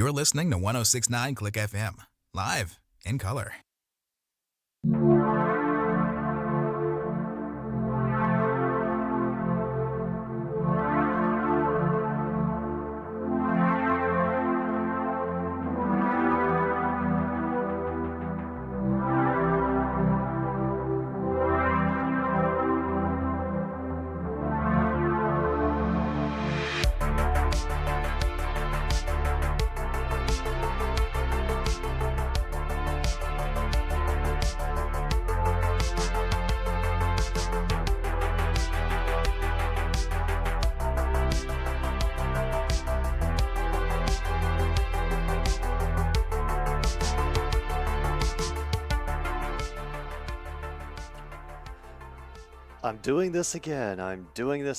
You're listening to 1069 Click FM, live in color. I'm doing this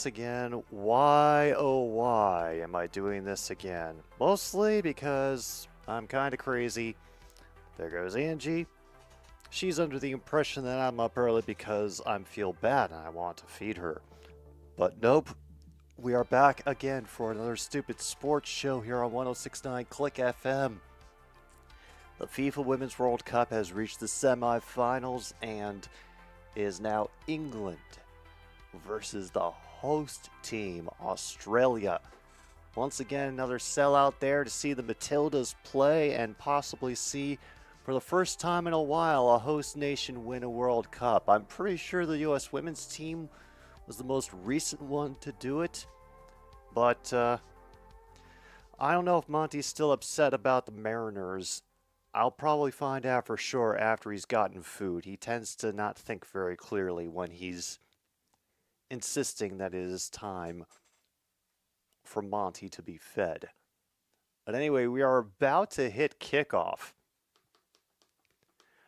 again. Why, oh why am I doing this again? Mostly because I'm kind of crazy. There goes Angie. She's under the impression that I'm up early because I feel bad and I want to feed her. But nope, we are back again for another stupid sports show here on 1069 Click FM. The FIFA Women's World Cup has reached the semifinals and is now England versus the host team, Australia. Once again, another sellout there to see the Matildas play and possibly see, for the first time in a while, a host nation win a World Cup. I'm pretty sure the U.S. women's team was the most recent one to do it, but I don't know if Monty's still upset about the Mariners. I'll probably find out for sure after he's gotten food. He tends to not think very clearly when he's insisting that it is time for Monty to be fed. But anyway, we are about to hit kickoff.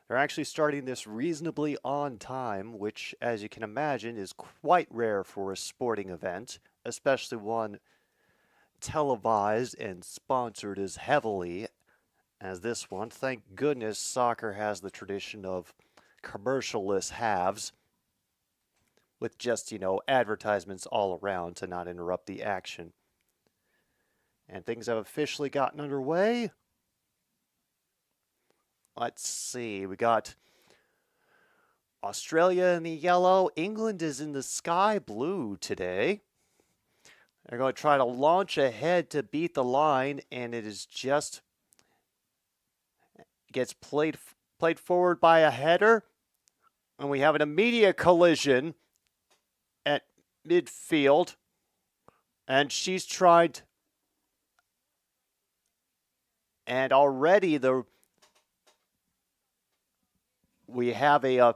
They're actually starting this reasonably on time, which, as you can imagine, is quite rare for a sporting event, especially one televised and sponsored as heavily as this one. Thank goodness soccer has the tradition of commercial-less halves with just, advertisements all around to not interrupt the action. And things have officially gotten underway. Let's see, we got Australia in the yellow. England is in the sky blue today. They're going to try to launch ahead to beat the line, and it is just gets played forward by a header, and we have an immediate collision at midfield, and she's tried, and already we have a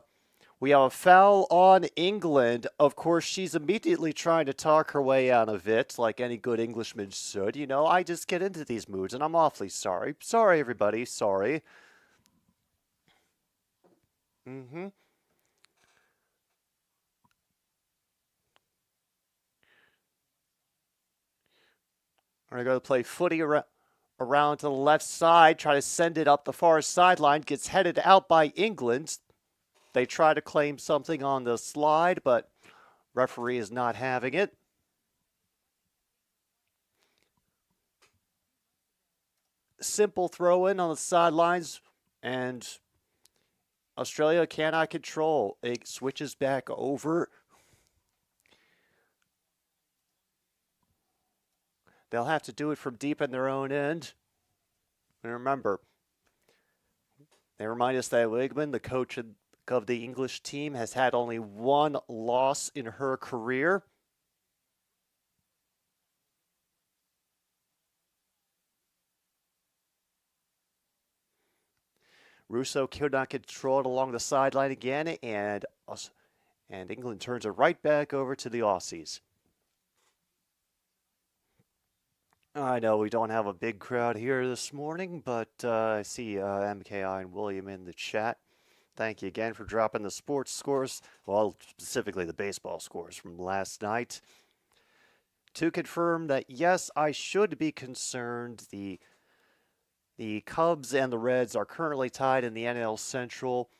foul on England. Of course, she's immediately trying to talk her way out of it, like any good Englishman should. I just get into these moods, and I'm awfully sorry. Sorry, everybody. Sorry. We're going to go play footy around to the left side, try to send it up the far sideline, gets headed out by England. They try to claim something on the slide, but referee is not having it. Simple throw-in on the sidelines, and Australia cannot control. It switches back over. They'll have to do it from deep in their own end. And remember, they remind us that Wigman, the coach of the English team, has had only one loss in her career. Russo could not control it along the sideline again, and England turns it right back over to the Aussies. I know we don't have a big crowd here this morning, but I see MKI and William in the chat. Thank you again for dropping the sports scores, well, specifically the baseball scores from last night. To confirm that, yes, I should be concerned. The Cubs and the Reds are currently tied in the NL Central.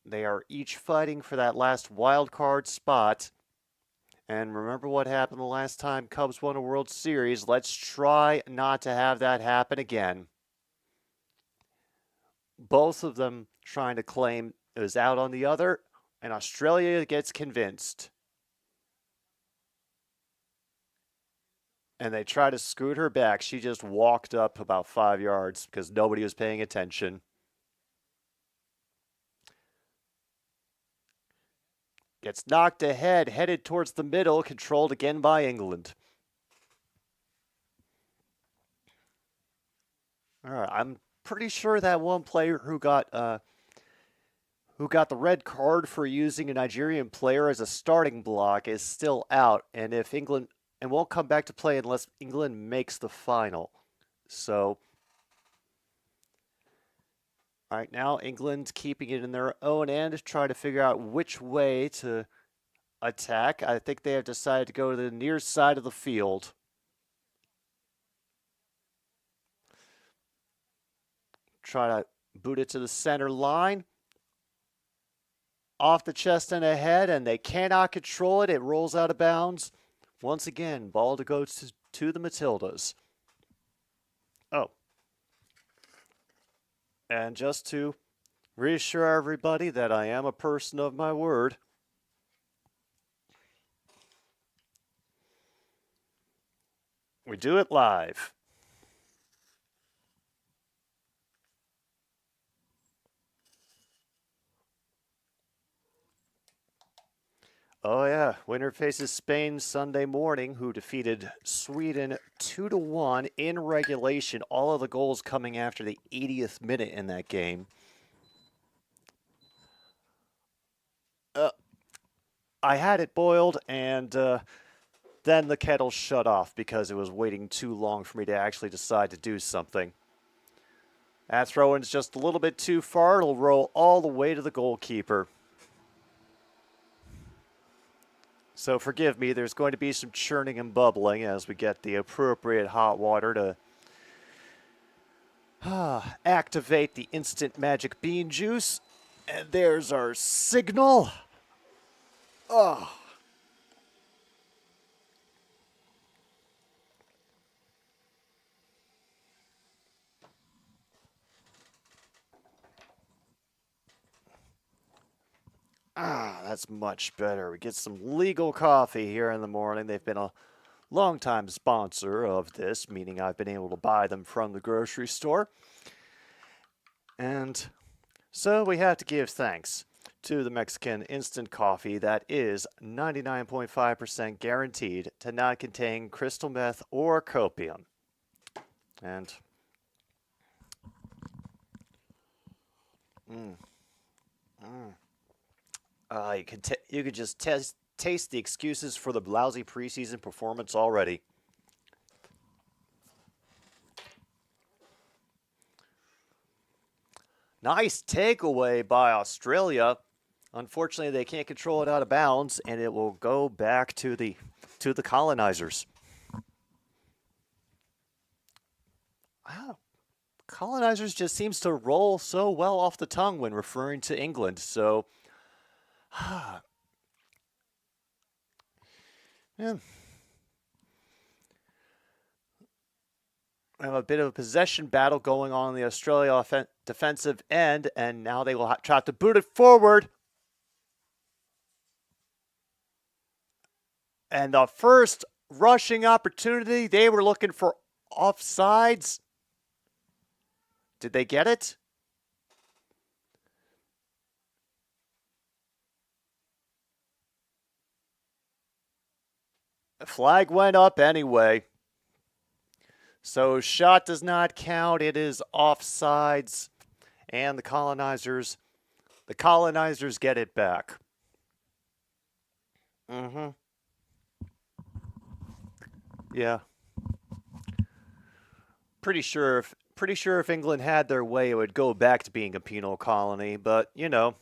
They are each fighting for that last wild card spot. And remember what happened the last time Cubs won a World Series. Let's try not to have that happen again. Both of them trying to claim it was out on the other, and Australia gets convinced. And they try to scoot her back. She just walked up about 5 yards because nobody was paying attention. Gets knocked ahead, headed towards the middle, controlled again by England. All right, I'm pretty sure that one player who got the red card for using a Nigerian player as a starting block is still out, and if England and won't come back to play unless England makes the final. So, right now, England keeping it in their own end, trying to figure out which way to attack. I think they have decided to go to the near side of the field. Try to boot it to the center line. Off the chest and ahead, and they cannot control it. It rolls out of bounds. Once again, ball to go to the Matildas. Oh. And just to reassure everybody that I am a person of my word, we do it live. Oh yeah, winner faces Spain Sunday morning, who defeated Sweden 2-1 in regulation. All of the goals coming after the 80th minute in that game. I had it boiled, and then the kettle shut off because it was waiting too long for me to actually decide to do something. That throw-in's just a little bit too far. It'll roll all the way to the goalkeeper. So forgive me, there's going to be some churning and bubbling as we get the appropriate hot water to activate the instant magic bean juice. And there's our signal. Oh. That's much better. We get some legal coffee here in the morning. They've been a longtime sponsor of this, meaning I've been able to buy them from the grocery store. And so we have to give thanks to the Mexican instant coffee that is 99.5% guaranteed to not contain crystal meth or copium. And you could just taste the excuses for the lousy preseason performance already. Nice takeaway by Australia. Unfortunately, they can't control it out of bounds, and it will go back to the colonizers. Wow. Colonizers just seems to roll so well off the tongue when referring to England. So, yeah. We have a bit of a possession battle going on the Australia defensive end, and now they will try to boot it forward. And the first rushing opportunity, they were looking for offsides. Did they get it? The flag went up anyway. So shot does not count. It is offsides. And the colonizers get it back. Yeah. Pretty sure if England had their way, it would go back to being a penal colony, but you know,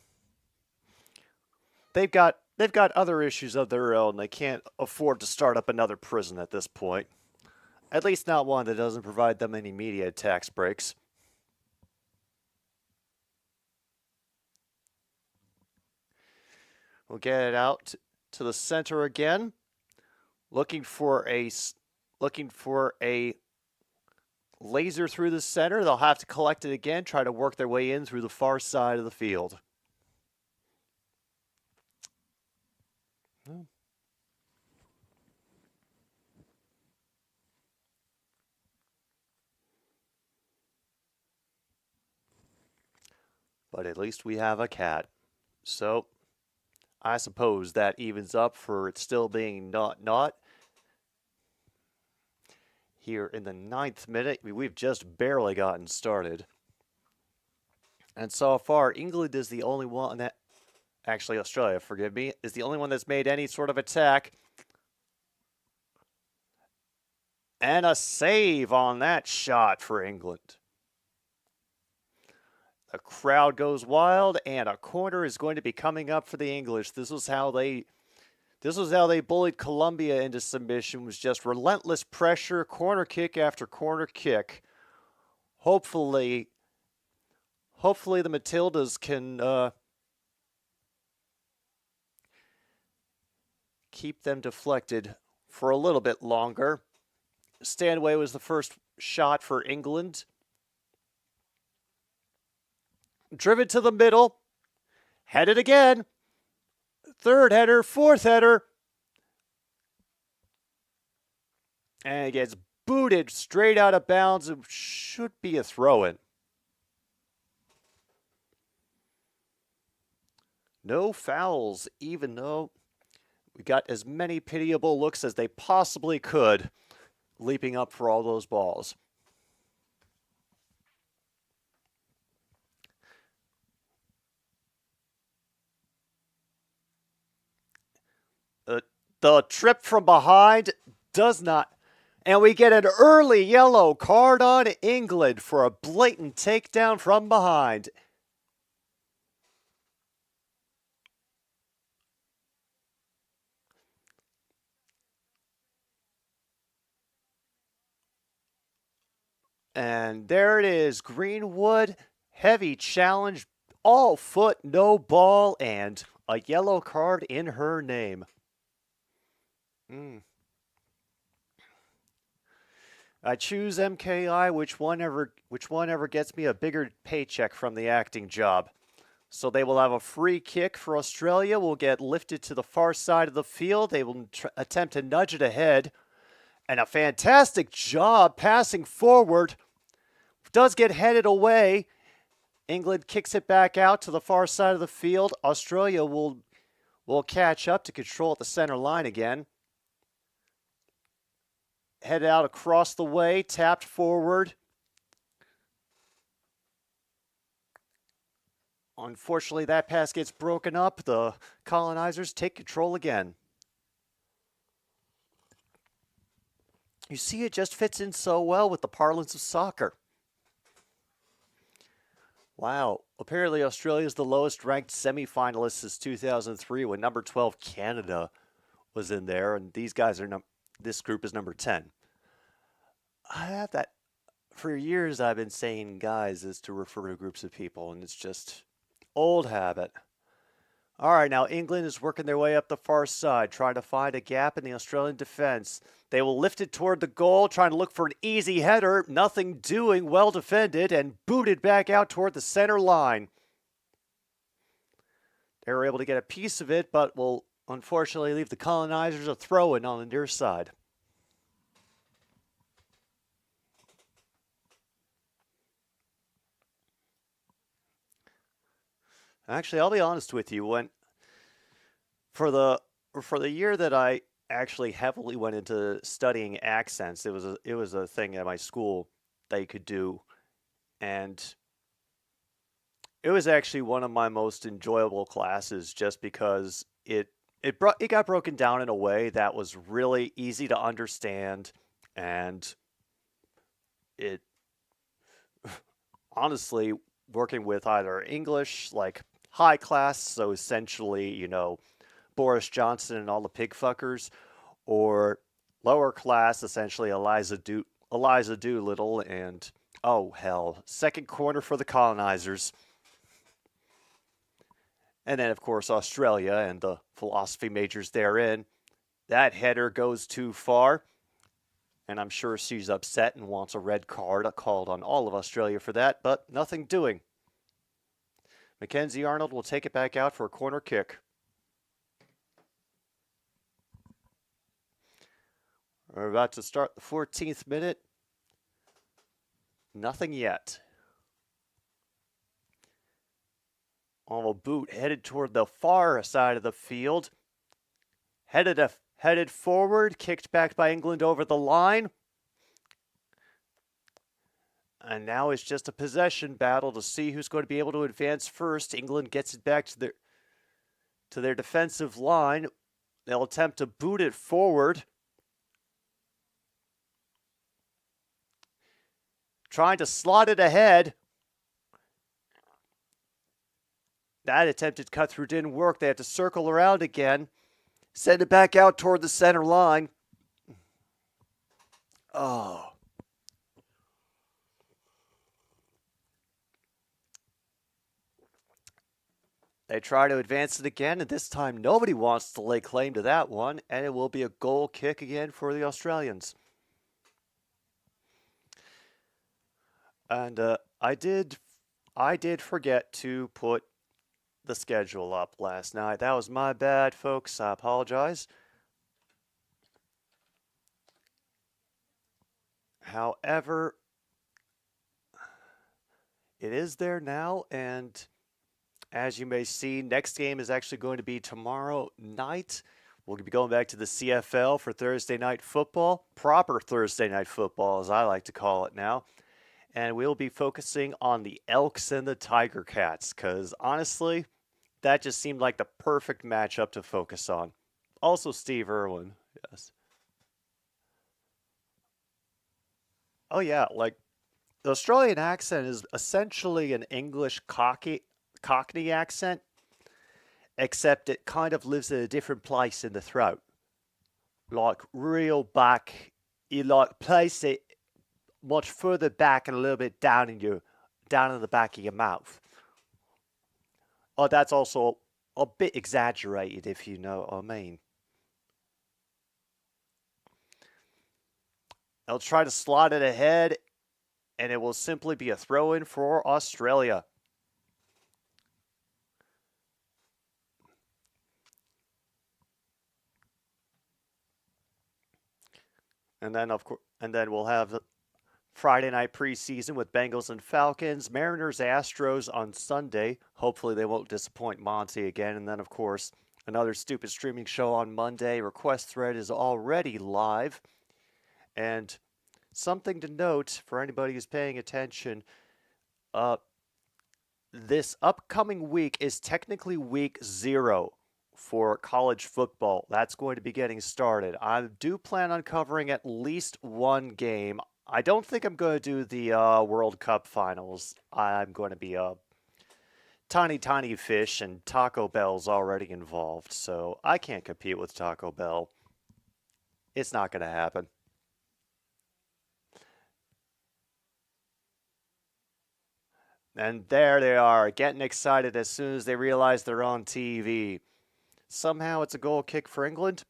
they've got other issues of their own. They can't afford to start up another prison at this point. At least not one that doesn't provide them any media tax breaks. We'll get it out to the center again. looking for a laser through the center. They'll have to collect it again, try to work their way in through the far side of the field. But at least we have a cat. So I suppose that evens up for it still being not. Here in the 9th minute, we've just barely gotten started. And so far, England is the only one that, actually Australia, forgive me, is the only one that's made any sort of attack. And a save on that shot for England. The crowd goes wild, and a corner is going to be coming up for the English. This was how they bullied Colombia into submission, was just relentless pressure, corner kick after corner kick. Hopefully the Matildas can keep them deflected for a little bit longer. Stanway was the first shot for England. Driven to the middle. Headed again. Third header, fourth header. And it gets booted straight out of bounds. It should be a throw-in. No fouls, even though we got as many pitiable looks as they possibly could, leaping up for all those balls. The trip from behind does not. And we get an early yellow card on England for a blatant takedown from behind. And there it is, Greenwood, heavy challenge, all foot, no ball, and a yellow card in her name. I choose MKI, which one ever gets me a bigger paycheck from the acting job. So they will have a free kick for Australia, will get lifted to the far side of the field. They will attempt to nudge it ahead. And a fantastic job passing forward. Does get headed away. England kicks it back out to the far side of the field. Australia will catch up to control at the center line again. Head out across the way, tapped forward. Unfortunately, that pass gets broken up. The colonizers take control again. You see, it just fits in so well with the parlance of soccer. Wow. Apparently, Australia is the lowest ranked semifinalist since 2003 when number 12 Canada was in there, and these guys are this group is number 10. I have that for years. I've been saying guys is to refer to groups of people, and it's just old habit. All right, now England is working their way up the far side, trying to find a gap in the Australian defense. They will lift it toward the goal, trying to look for an easy header. Nothing doing, well defended, and booted back out toward the center line. They were able to get a piece of it, but will unfortunately leave the colonizers a throw-in on the near side. Actually, I'll be honest with you. For the year that I actually heavily went into studying accents, it was a thing at my school that you could do, and it was actually one of my most enjoyable classes, just because it got broken down in a way that was really easy to understand, and it honestly, working with either English, like high class, so essentially, Boris Johnson and all the pig fuckers, or lower class, essentially Eliza Doolittle, and oh hell, second corner for the colonizers. And then, of course, Australia and the philosophy majors therein. That header goes too far. And I'm sure she's upset and wants a red card called on all of Australia for that, but nothing doing. Mackenzie Arnold will take it back out for a corner kick. We're about to start the 14th minute. Nothing yet. On a boot headed toward the far side of the field. Headed forward, kicked back by England over the line. And now it's just a possession battle to see who's going to be able to advance first. England gets it back to their defensive line. They'll attempt to boot it forward. Trying to slot it ahead. That attempted cut through didn't work. They have to circle around again. Send it back out toward the center line. Oh. They try to advance it again, and this time nobody wants to lay claim to that one, and it will be a goal kick again for the Australians. And I did forget to put the schedule up last night. That was my bad, folks. I apologize. However, it is there now, and as you may see, next game is actually going to be tomorrow night. We'll be going back to the CFL for Thursday night football, proper Thursday night football, as I like to call it now. And we'll be focusing on the Elks and the Tiger Cats, because honestly, that just seemed like the perfect matchup to focus on. Also, Steve Irwin, yes. Oh yeah, like the Australian accent is essentially an English Cockney accent, except it kind of lives in a different place in the throat. Like real back, you like place it much further back and a little bit down in the back of your mouth. Oh, that's also a bit exaggerated, if you know what I mean. They'll try to slot it ahead, and it will simply be a throw-in for Australia. And then we'll have the Friday night preseason with Bengals and Falcons, Mariners, Astros on Sunday. Hopefully they won't disappoint Monty again. And then, of course, another stupid streaming show on Monday. Request thread is already live. And something to note for anybody who's paying attention, this upcoming week is technically week 0 for college football. That's going to be getting started. I do plan on covering at least one game. I don't think I'm going to do the World Cup finals. I'm going to be a tiny fish, and Taco Bell's already involved, so I can't compete with Taco Bell. It's not going to happen. And there they are, getting excited as soon as they realize they're on TV. Somehow it's a goal kick for England.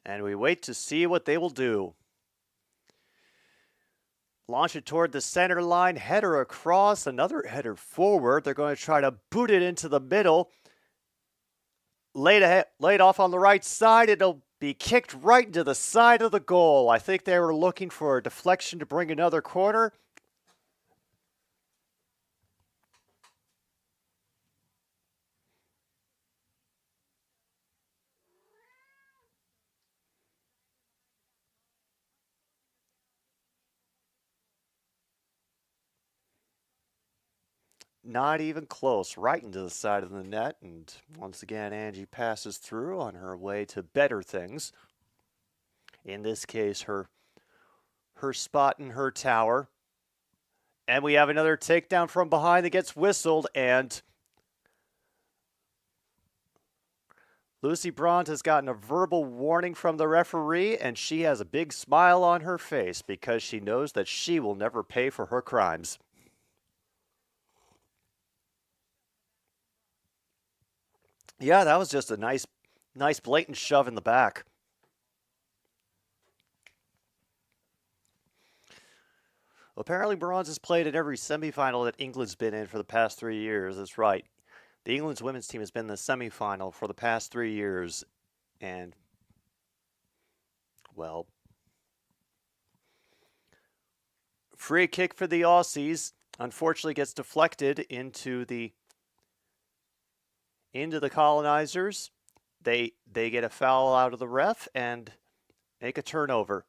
And we wait to see what they will do. Launch it toward the center line, header across, another header forward. They're going to try to boot it into the middle. Laid off on the right side. It'll be kicked right into the side of the goal. I think they were looking for a deflection to bring another corner. Not even close, right into the side of the net. And once again, Angie passes through on her way to better things. In this case, her spot in her tower. And we have another takedown from behind that gets whistled, and Lucy Bront has gotten a verbal warning from the referee, and she has a big smile on her face because she knows that she will never pay for her crimes. Yeah, that was just a nice blatant shove in the back. Apparently, bronze has played in every semifinal that England's been in for the past 3 years. That's right. The England's women's team has been in the semifinal for the past 3 years, and, well, free kick for the Aussies unfortunately gets deflected into the colonizers. They get a foul out of the ref and make a turnover.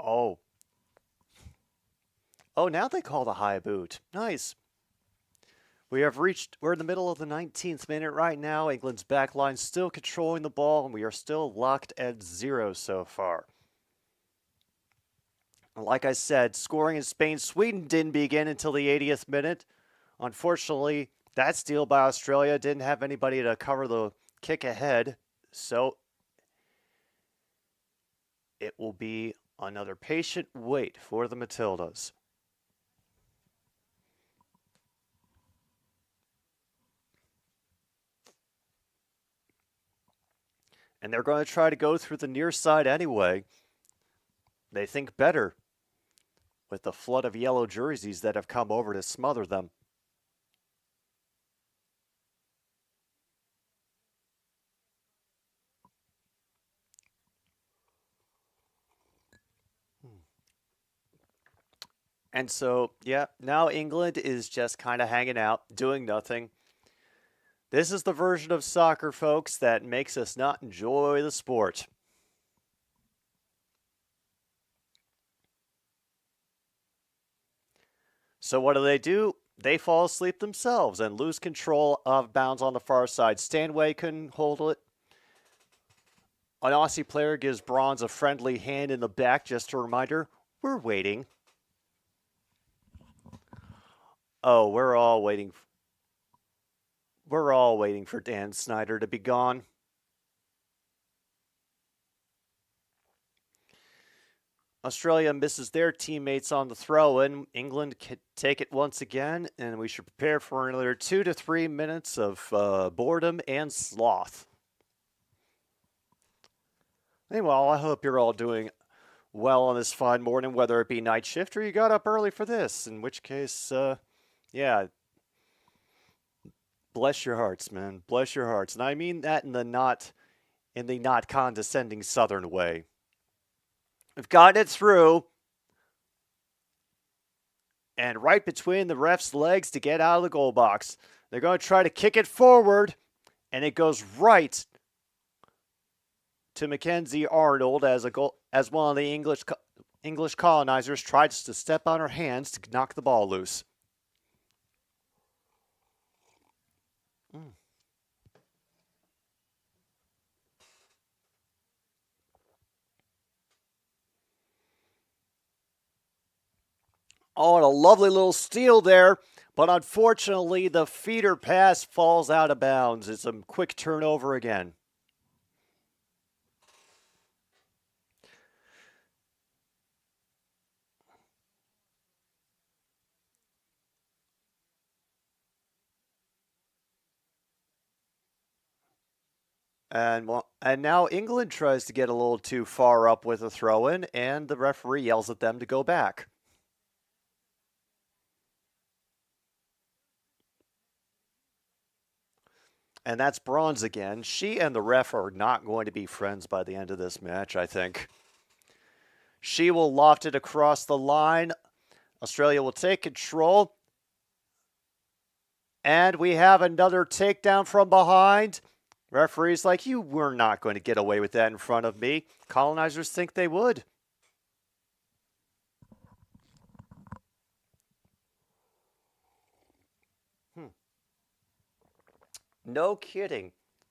Oh. Oh, now they call the high boot. Nice. We're in the middle of the 19th minute right now. England's back line still controlling the ball, and we are still locked at 0 so far. Like I said, scoring in Spain, Sweden didn't begin until the 80th minute. Unfortunately, that steal by Australia didn't have anybody to cover the kick ahead, so it will be another patient wait for the Matildas. And they're going to try to go through the near side anyway. They think better with the flood of yellow jerseys that have come over to smother them. And so, yeah, now England is just kind of hanging out, doing nothing. This is the version of soccer, folks, that makes us not enjoy the sport. So what do? They fall asleep themselves and lose control of bounds on the far side. Stanway couldn't hold it. An Aussie player gives Bronze a friendly hand in the back, just a reminder, we're waiting. Oh, we're all waiting for Dan Snyder to be gone. Australia misses their teammates on the throw-in. England can take it once again, and we should prepare for another 2 to 3 minutes of boredom and sloth. Anyway, I hope you're all doing well on this fine morning, whether it be night shift or you got up early for this, in which case, yeah, bless your hearts, man. Bless your hearts. And I mean that in the not condescending Southern way. We've gotten it through. And right between the ref's legs to get out of the goal box. They're going to try to kick it forward. And it goes right to Mackenzie Arnold as one of the English colonizers tries to step on her hands to knock the ball loose. Oh, and a lovely little steal there. But unfortunately, the feeder pass falls out of bounds. It's a quick turnover again. And now England tries to get a little too far up with a throw-in, and the referee yells at them to go back. And that's Bronze again. She and the ref are not going to be friends by the end of this match, I think. She will loft it across the line. Australia will take control. And we have another takedown from behind. Referee's like, you were not going to get away with that in front of me. Colonizers think they would. No kidding.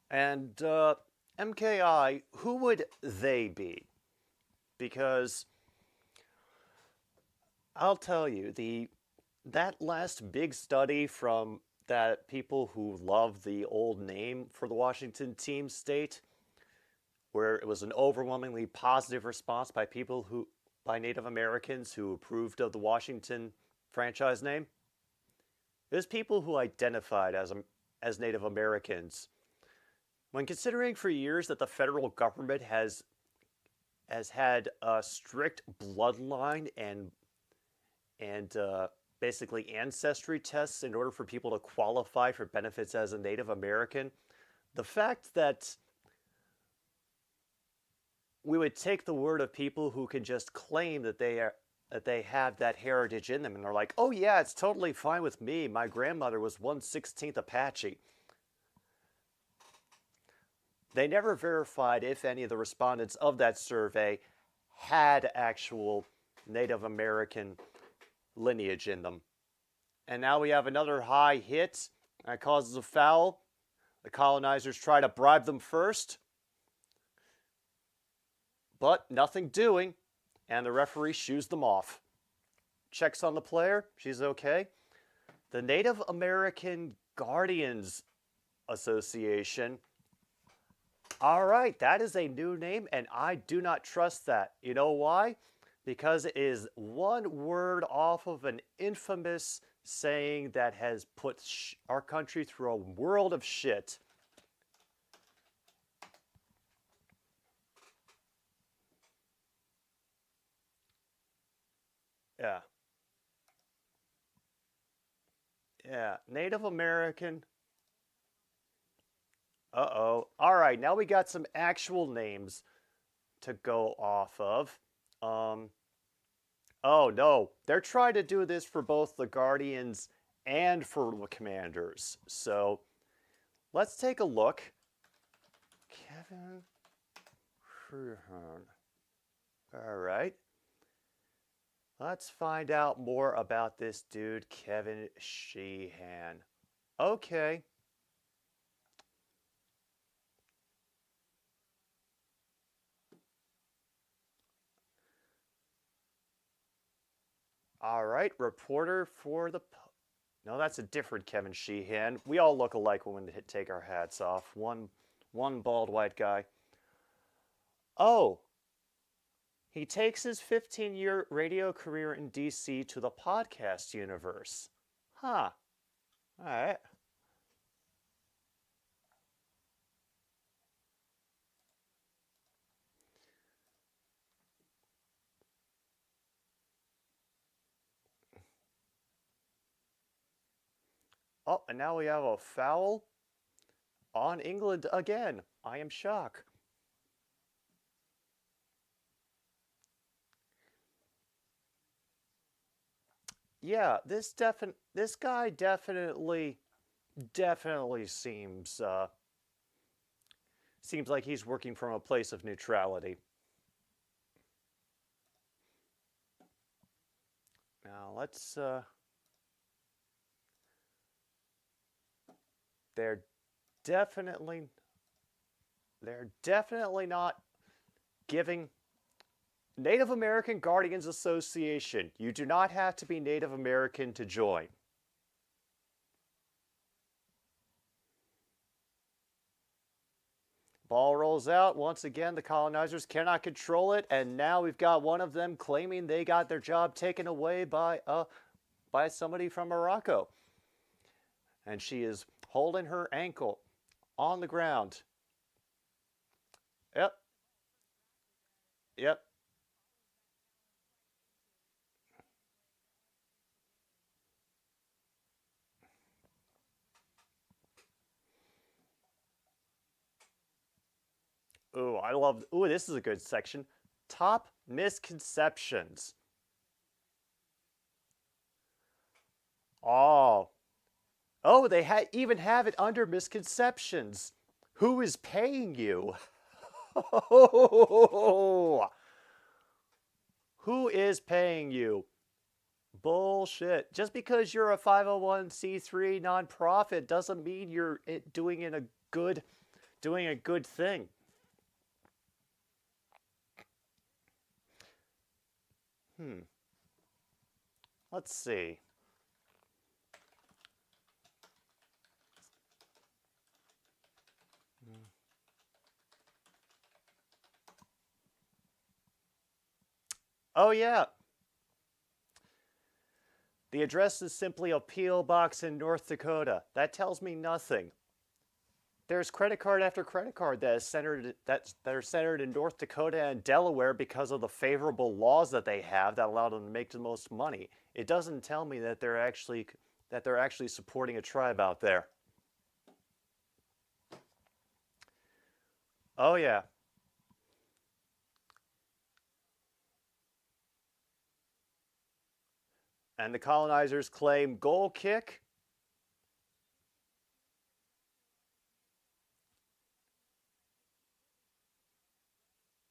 And MKI, who would they be? Because I'll tell you, that last big study from that people who love the old name for the Washington team state, where it was an overwhelmingly positive response by Native Americans who approved of the Washington franchise name. It was people who identified as Native Americans. When considering for years that the federal government has had a strict bloodline and basically ancestry tests in order for people to qualify for benefits as a Native American, the fact that we would take the word of people who can just claim that they have that heritage in them, and they're like, oh yeah, it's totally fine with me. My grandmother was 1/16 Apache. They never verified if any of the respondents of that survey had actual Native American lineage in them. And now we have another high hit that causes a foul. The colonizers try to bribe them first, but nothing doing, and the referee shoos them off. Checks on the player, she's okay. The Native American Guardians Association. All right, that is a new name, and I do not trust that. You know why? Because it is one word off of an infamous saying that has put our country through a world of shit. Yeah. Yeah. Native American. Uh-oh. All right, now we got some actual names to go off of. Oh no, they're trying to do this for both the Guardians and for the Commanders. So let's take a look. Kevin Sheehan. All right. Let's find out more about this dude, Kevin Sheehan. Okay. All right, reporter for the... No, that's a different Kevin Sheehan. We all look alike when we take our hats off. One bald white guy. Oh, he takes his 15-year radio career in DC to the podcast universe. Huh. All right. Oh, and now we have a foul on England again. I am shocked. Yeah, this guy definitely seems like he's working from a place of neutrality. Now let's they're definitely not giving Native American Guardians Association. You do not have to be Native American to join. Ball rolls out. Once again, the colonizers cannot control it, and now we've got one of them claiming they got their job taken away by somebody from Morocco. And she is holding her ankle on the ground. Yep. Yep. Ooh, I love... Ooh, this is a good section. Top misconceptions. Oh. Oh, they even have it under misconceptions. Who is paying you? Who is paying you? Bullshit. Just because you're a 501c3 nonprofit doesn't mean you're doing a good thing. Let's see. Oh yeah. The address is simply a P.O. box in North Dakota. That tells me nothing. There's credit card after credit card that are centered in North Dakota and Delaware because of the favorable laws that they have that allow them to make the most money. It doesn't tell me that they're actually supporting a tribe out there. Oh yeah. And the colonizers claim goal kick.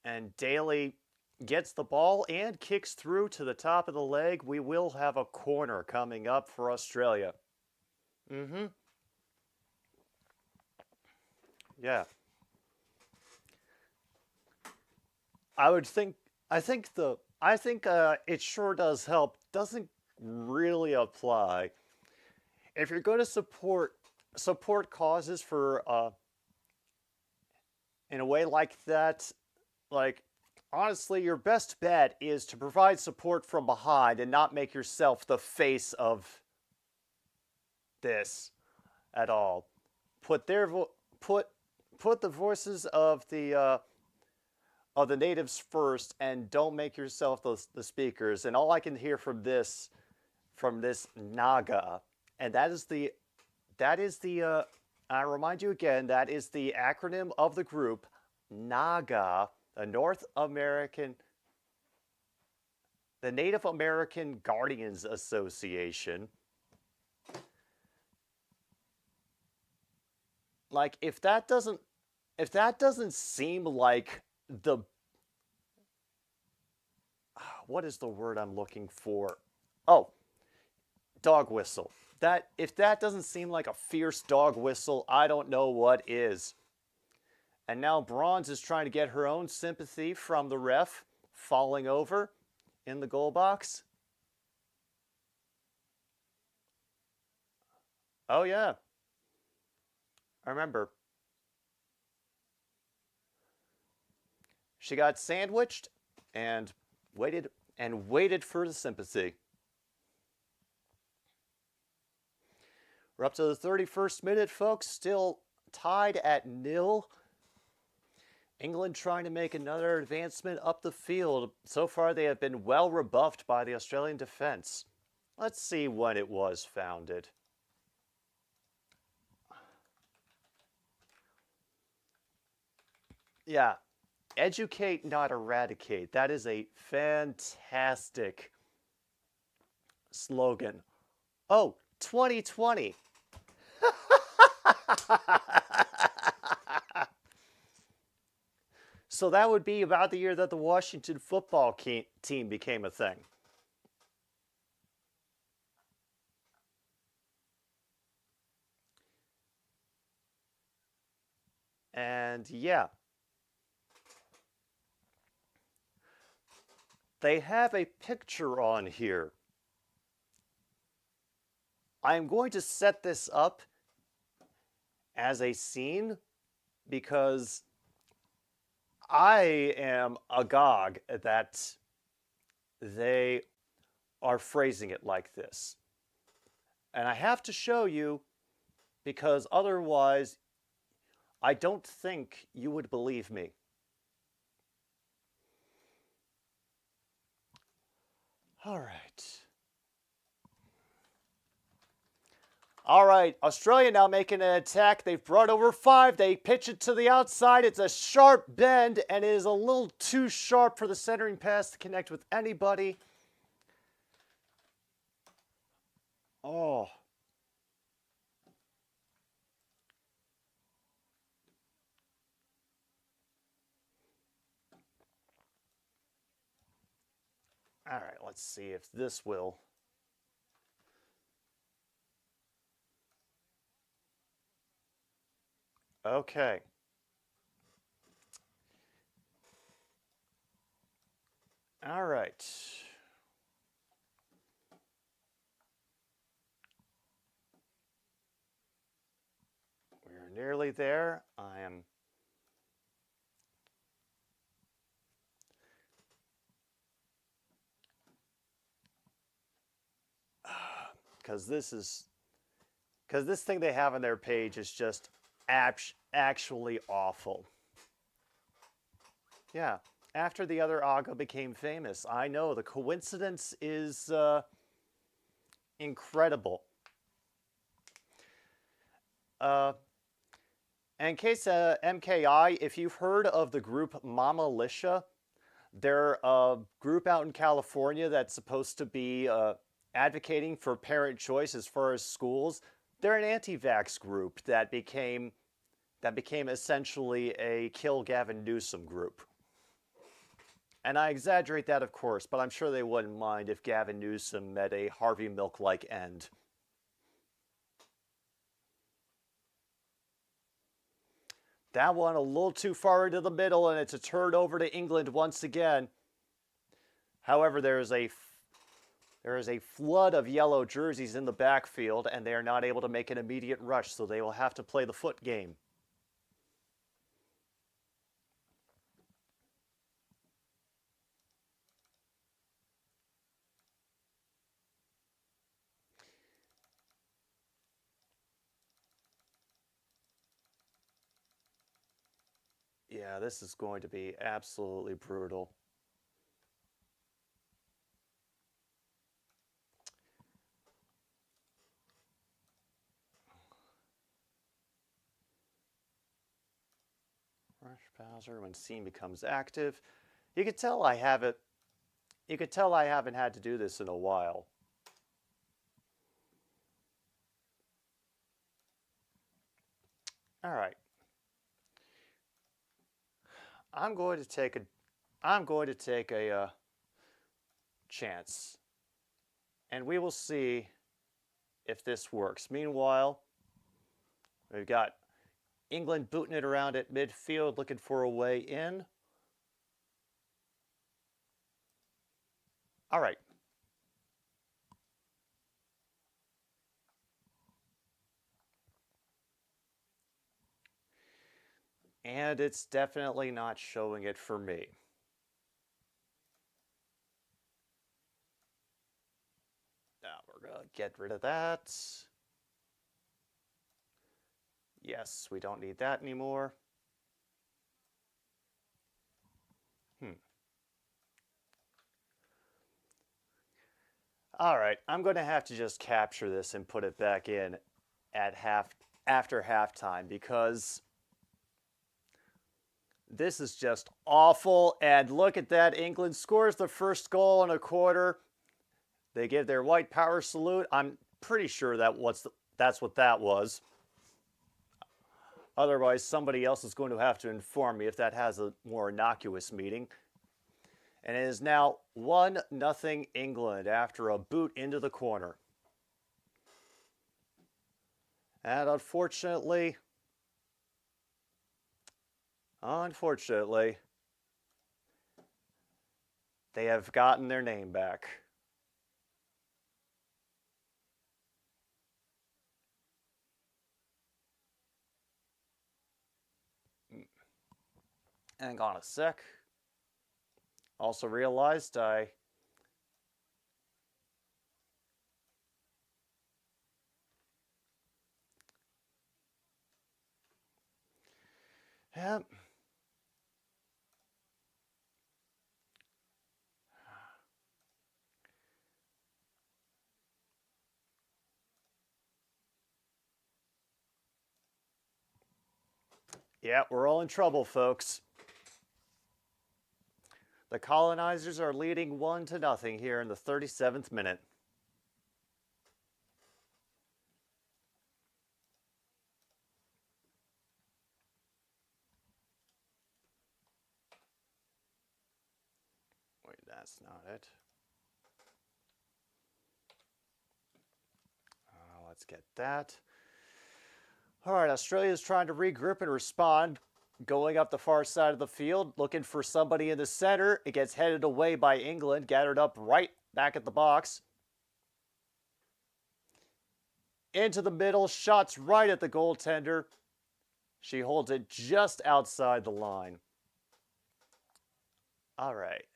And Daly gets the ball and kicks through to the top of the leg. We will have a corner coming up for Australia. Yeah. I think it sure does help. Doesn't really apply. If you're going to support causes for in a way like that, like honestly, your best bet is to provide support from behind and not make yourself the face of this at all. Put the voices of the natives first, and don't make yourself the speakers. And all I can hear from this Naga, and that is the I remind you again, that is the acronym of the group NAGA, the Native American Guardians Association. Like, if that doesn't seem like the, what is the word I'm looking for? Oh, dog whistle. If that doesn't seem like a fierce dog whistle, I don't know what is. And now Bronze is trying to get her own sympathy from the ref, falling over in the goal box. Oh yeah. I remember. She got sandwiched and waited for the sympathy. We're up to the 31st minute, folks. Still tied at 0. England trying to make another advancement up the field. So far, they have been well rebuffed by the Australian defense. Let's see when it was founded. Yeah. Educate, not eradicate. That is a fantastic slogan. Oh, 2020. So that would be about the year that the Washington football team became a thing. And yeah. They have a picture on here. I'm going to set this up as a scene because I am agog that they are phrasing it like this. And I have to show you because otherwise I don't think you would believe me. All right. All right, Australia now making an attack. They've brought over 5. They pitch it to the outside. It's a sharp bend, and it is a little too sharp for the centering pass to connect with anybody. Oh. All right, let's see if this will. Okay. All right. We're nearly there. I am. because this thing they have on their page is just actually awful. Yeah, after the other Aga became famous. I know, the coincidence is incredible. In case MKI, if you've heard of the group Mamalitia, they're a group out in California that's supposed to be advocating for parent choice as far as schools. They're an anti-vax group that became essentially a kill Gavin Newsom group. And I exaggerate that, of course, but I'm sure they wouldn't mind if Gavin Newsom met a Harvey Milk-like end. That one a little too far into the middle, and it's a turn over to England once again. However, there is a flood of yellow jerseys in the backfield, and they are not able to make an immediate rush, so they will have to play the foot game. Yeah, this is going to be absolutely brutal. Rush Bowser when scene becomes active. You could tell I haven't had to do this in a while. All right. I'm going to take a chance, and we will see if this works. Meanwhile, we've got England booting it around at midfield, looking for a way in. All right. And it's definitely not showing it for me. Now we're going to get rid of that. Yes, we don't need that anymore. All right, I'm going to have to just capture this and put it back in at after halftime, because this is just awful. And look at that. England scores the first goal in a quarter. They give their white power salute. I'm pretty sure that's what that was. Otherwise, somebody else is going to have to inform me if that has a more innocuous meaning. And it is now 1-0 England after a boot into the corner. And unfortunately, they have gotten their name back. Hang on a sec. Also realized Yep. Yeah, we're all in trouble, folks. The colonizers are leading 1-0 here in the 37th minute. Wait, that's not it. Let's get that. All right, Australia is trying to regroup and respond. Going up the far side of the field, looking for somebody in the center. It gets headed away by England, gathered up right back at the box. Into the middle, shots right at the goaltender. She holds it just outside the line. All right.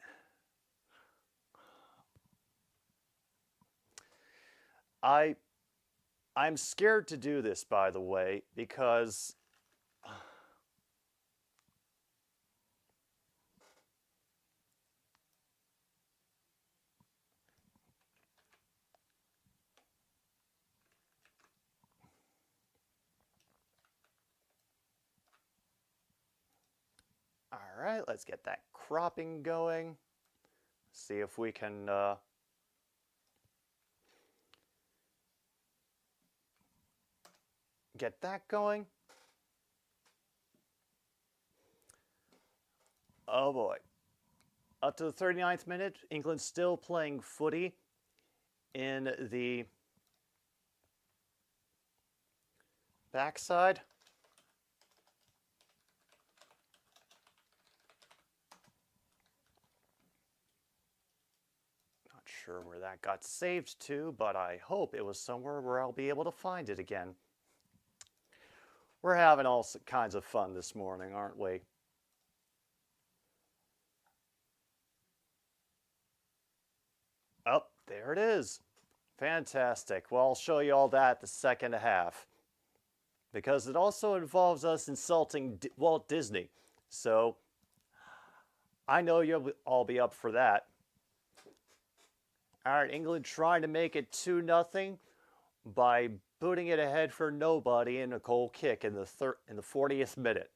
I'm scared to do this, by the way, because all right, let's get that cropping going. See if we can get that going. Oh boy. Up to the 39th minute, England still playing footy in the backside. Not sure where that got saved to, but I hope it was somewhere where I'll be able to find it again. We're having all kinds of fun this morning, aren't we? Oh, there it is. Fantastic. Well, I'll show you all that the second half, because it also involves us insulting Walt Disney. So I know you'll all be up for that. All right, England trying to make it 2-0 by booting it ahead for nobody in a goal kick in the 40th minute.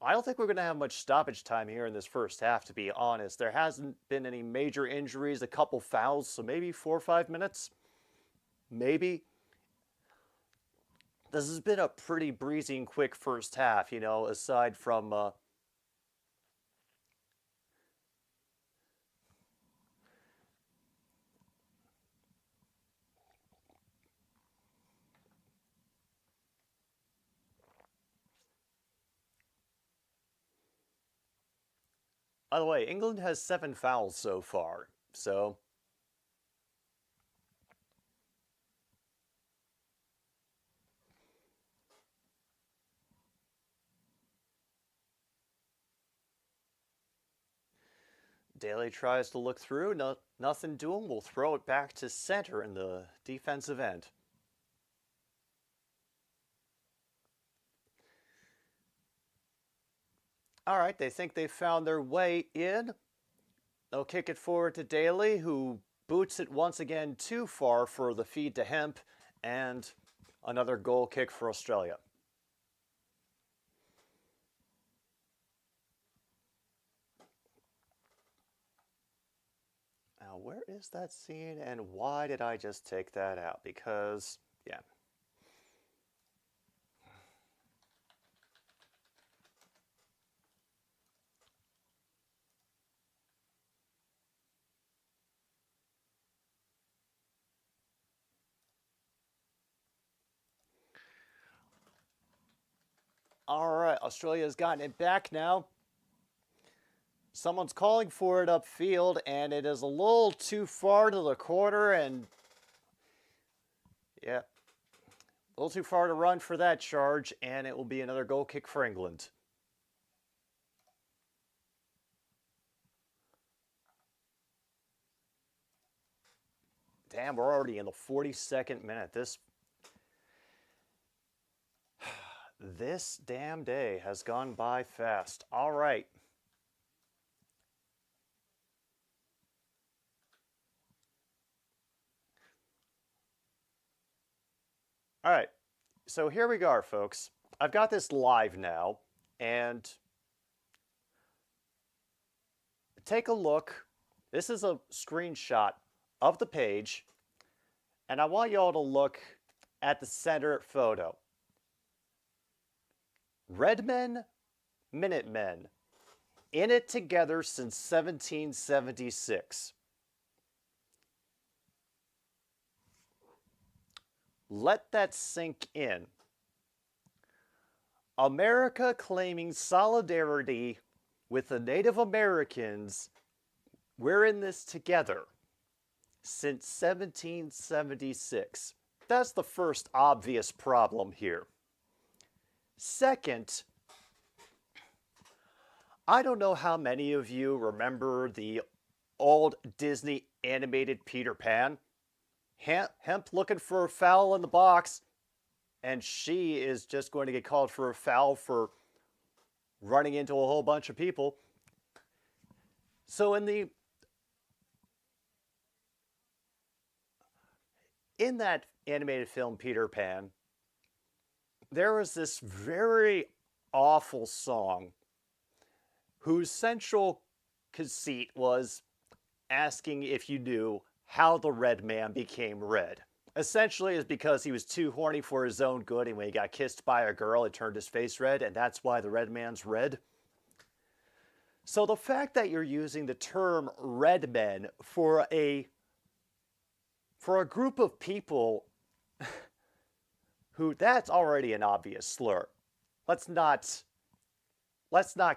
I don't think we're going to have much stoppage time here in this first half, to be honest. There hasn't been any major injuries, a couple fouls, so maybe 4 or 5 minutes. Maybe. This has been a pretty breezy and quick first half, you know, aside from by the way, England has 7 fouls so far, so Daly tries to look through, nothing doing, we'll throw it back to center in the defensive end. All right, they think they found their way in. They'll kick it forward to Daly, who boots it once again too far for the feed to Hemp, and another goal kick for Australia. Now, where is that scene, and why did I just take that out? Because, yeah. All right, Australia's gotten it back now. Someone's calling for it upfield, and it is a little too far to the corner, and yeah, a little too far to run for that charge, and it will be another goal kick for England. Damn, we're already in the 42nd minute. This damn day has gone by fast. All right. All right. So here we are, folks. I've got this live now, and take a look. This is a screenshot of the page, and I want you all to look at the center photo. Redmen, Minutemen, in it together since 1776. Let that sink in. America claiming solidarity with the Native Americans. We're in this together since 1776. That's the first obvious problem here. Second, I don't know how many of you remember the old Disney animated Peter Pan. Hemp looking for a foul in the box, and she is just going to get called for a foul for running into a whole bunch of people. So in that animated film Peter Pan, there was this very awful song whose central conceit was asking if you knew how the red man became red. Essentially, it's because he was too horny for his own good, and when he got kissed by a girl, it turned his face red, and that's why the red man's red. So the fact that you're using the term red men for a group of people who, that's already an obvious slur. Let's not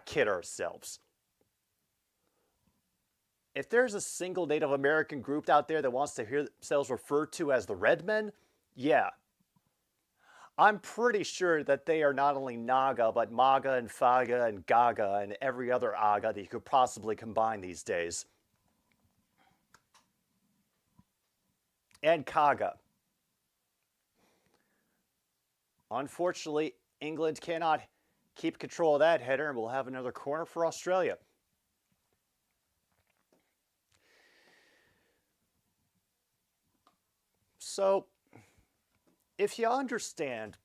kid ourselves. If there's a single Native American group out there that wants to hear themselves referred to as the Red Men, yeah. I'm pretty sure that they are not only Naga, but Maga and Faga and Gaga and every other Aga that you could possibly combine these days. And Kaga. Unfortunately, England cannot keep control of that header, and we'll have another corner for Australia. So, if you understand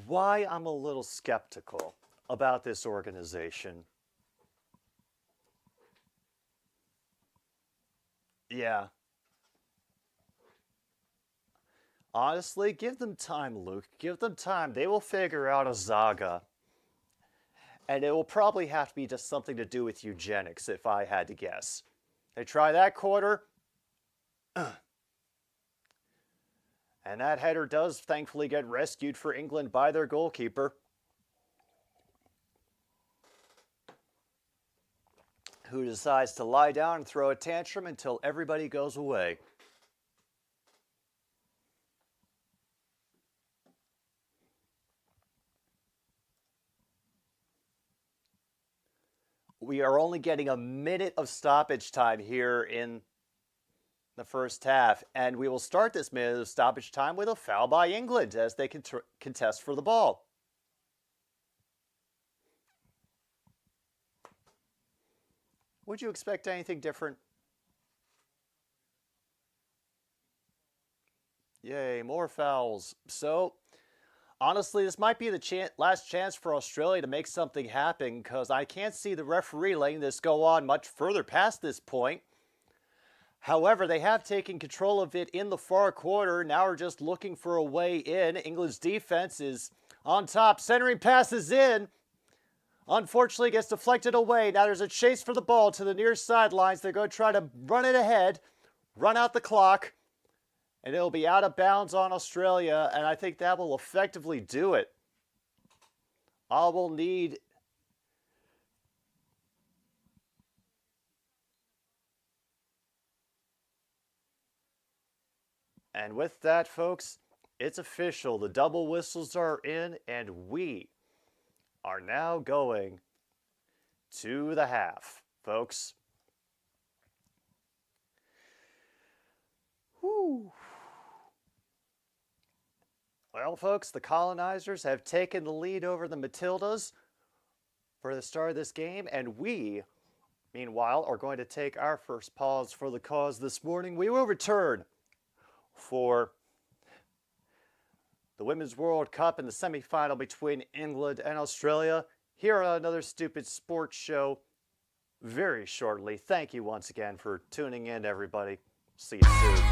why I'm a little skeptical about this organization, yeah. Honestly, give them time, Luke. Give them time. They will figure out a Zaga. And it will probably have to be just something to do with eugenics, if I had to guess. They try that quarter. And that header does thankfully get rescued for England by their goalkeeper, who decides to lie down and throw a tantrum until everybody goes away. We are only getting a minute of stoppage time here in the first half, and we will start this minute of stoppage time with a foul by England as they contest for the ball. Would you expect anything different? Yay, more fouls. So, honestly, this might be the last chance for Australia to make something happen, because I can't see the referee letting this go on much further past this point. However, they have taken control of it in the far quarter. Now we're just looking for a way in. England's defense is on top. Centering passes in. Unfortunately, gets deflected away. Now there's a chase for the ball to the near sidelines. They're going to try to run it ahead, run out the clock, and it'll be out of bounds on Australia, and I think that will effectively do it. All we'll need... And with that, folks, it's official. The double whistles are in, and we are now going to the half, folks. Whew. Well, folks, the colonizers have taken the lead over the Matildas for the start of this game, and we, meanwhile, are going to take our first pause for the cause this morning. We will return for the Women's World Cup and the semifinal between England and Australia here on another Stupid Sports Show very shortly. Thank you once again for tuning in, everybody. See you soon.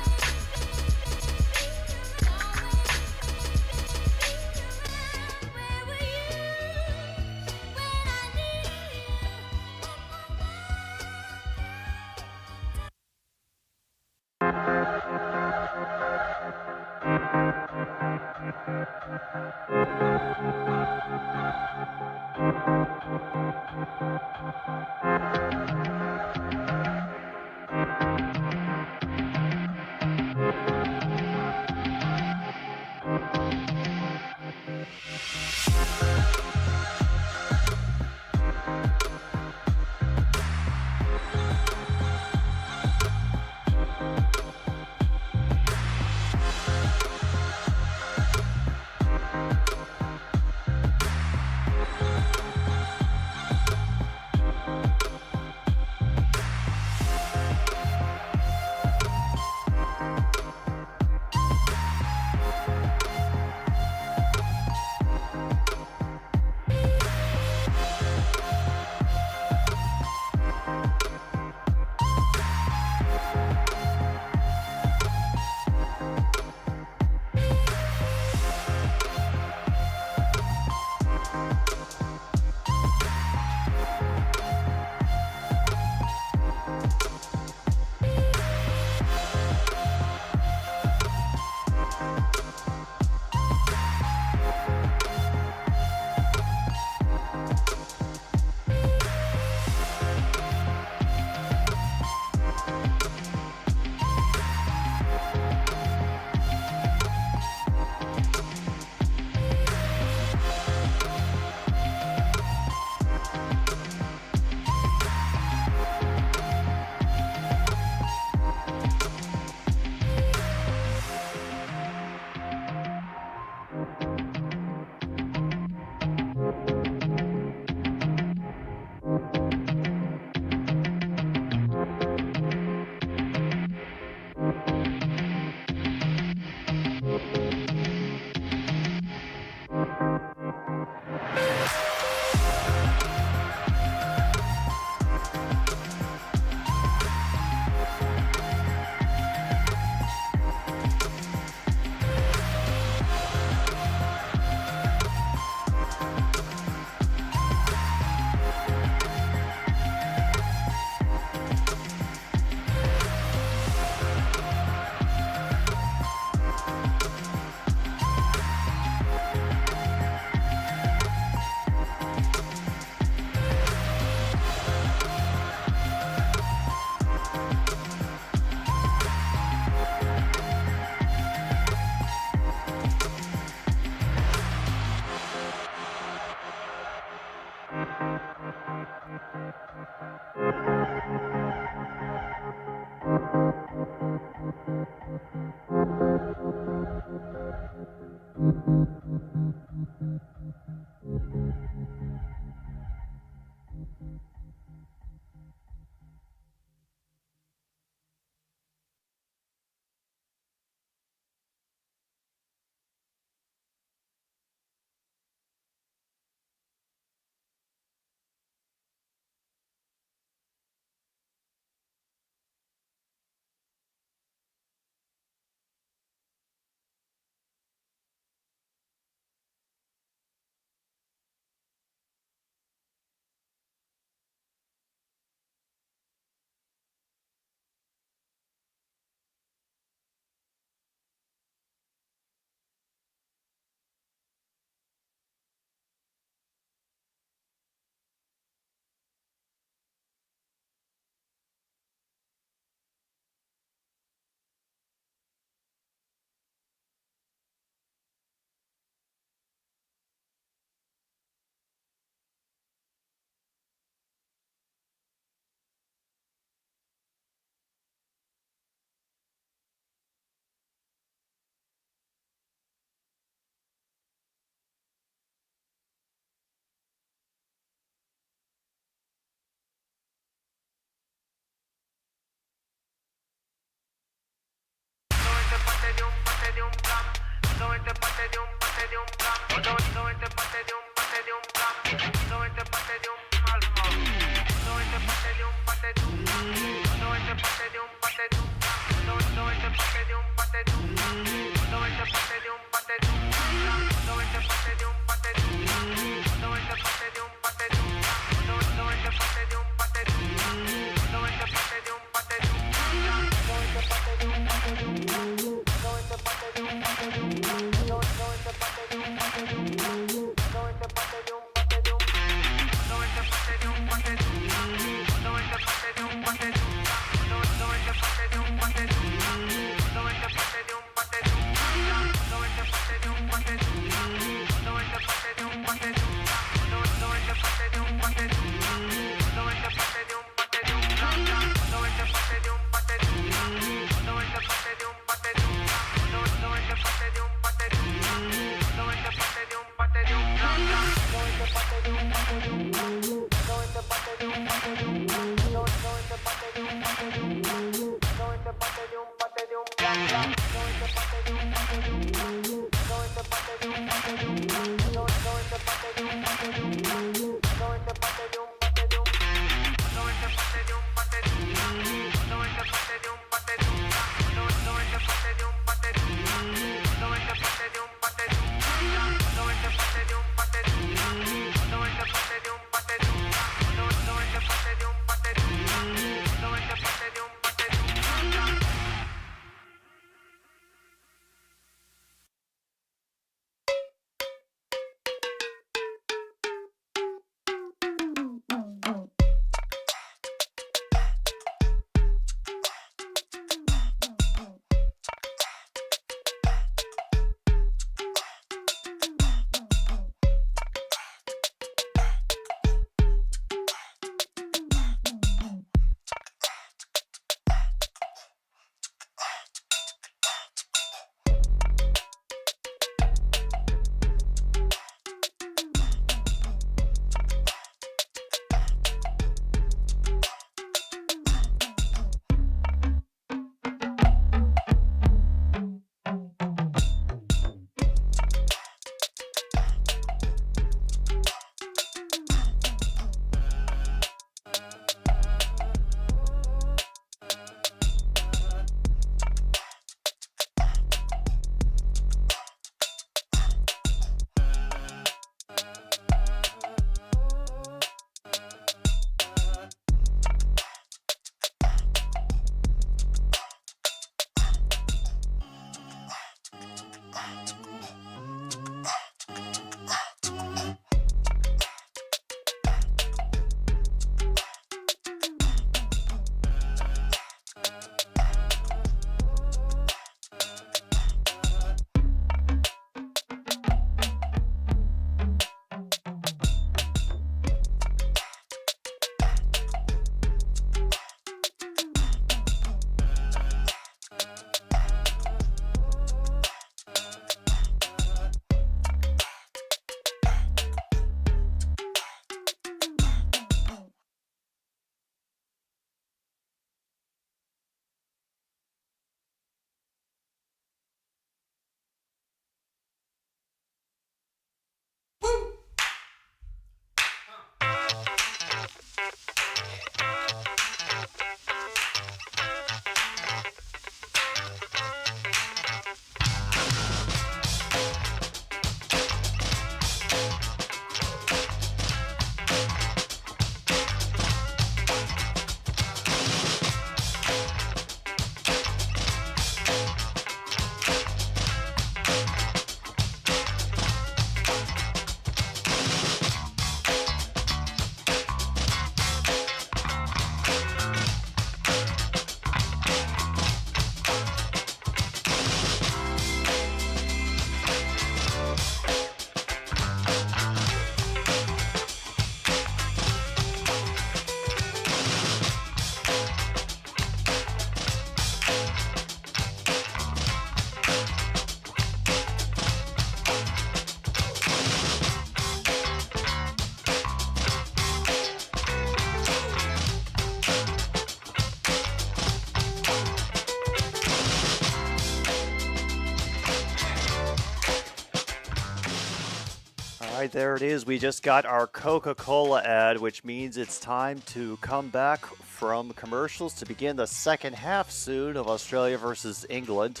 Alright, there it is. We just got our Coca-Cola ad, which means it's time to come back from commercials to begin the second half soon of Australia versus England.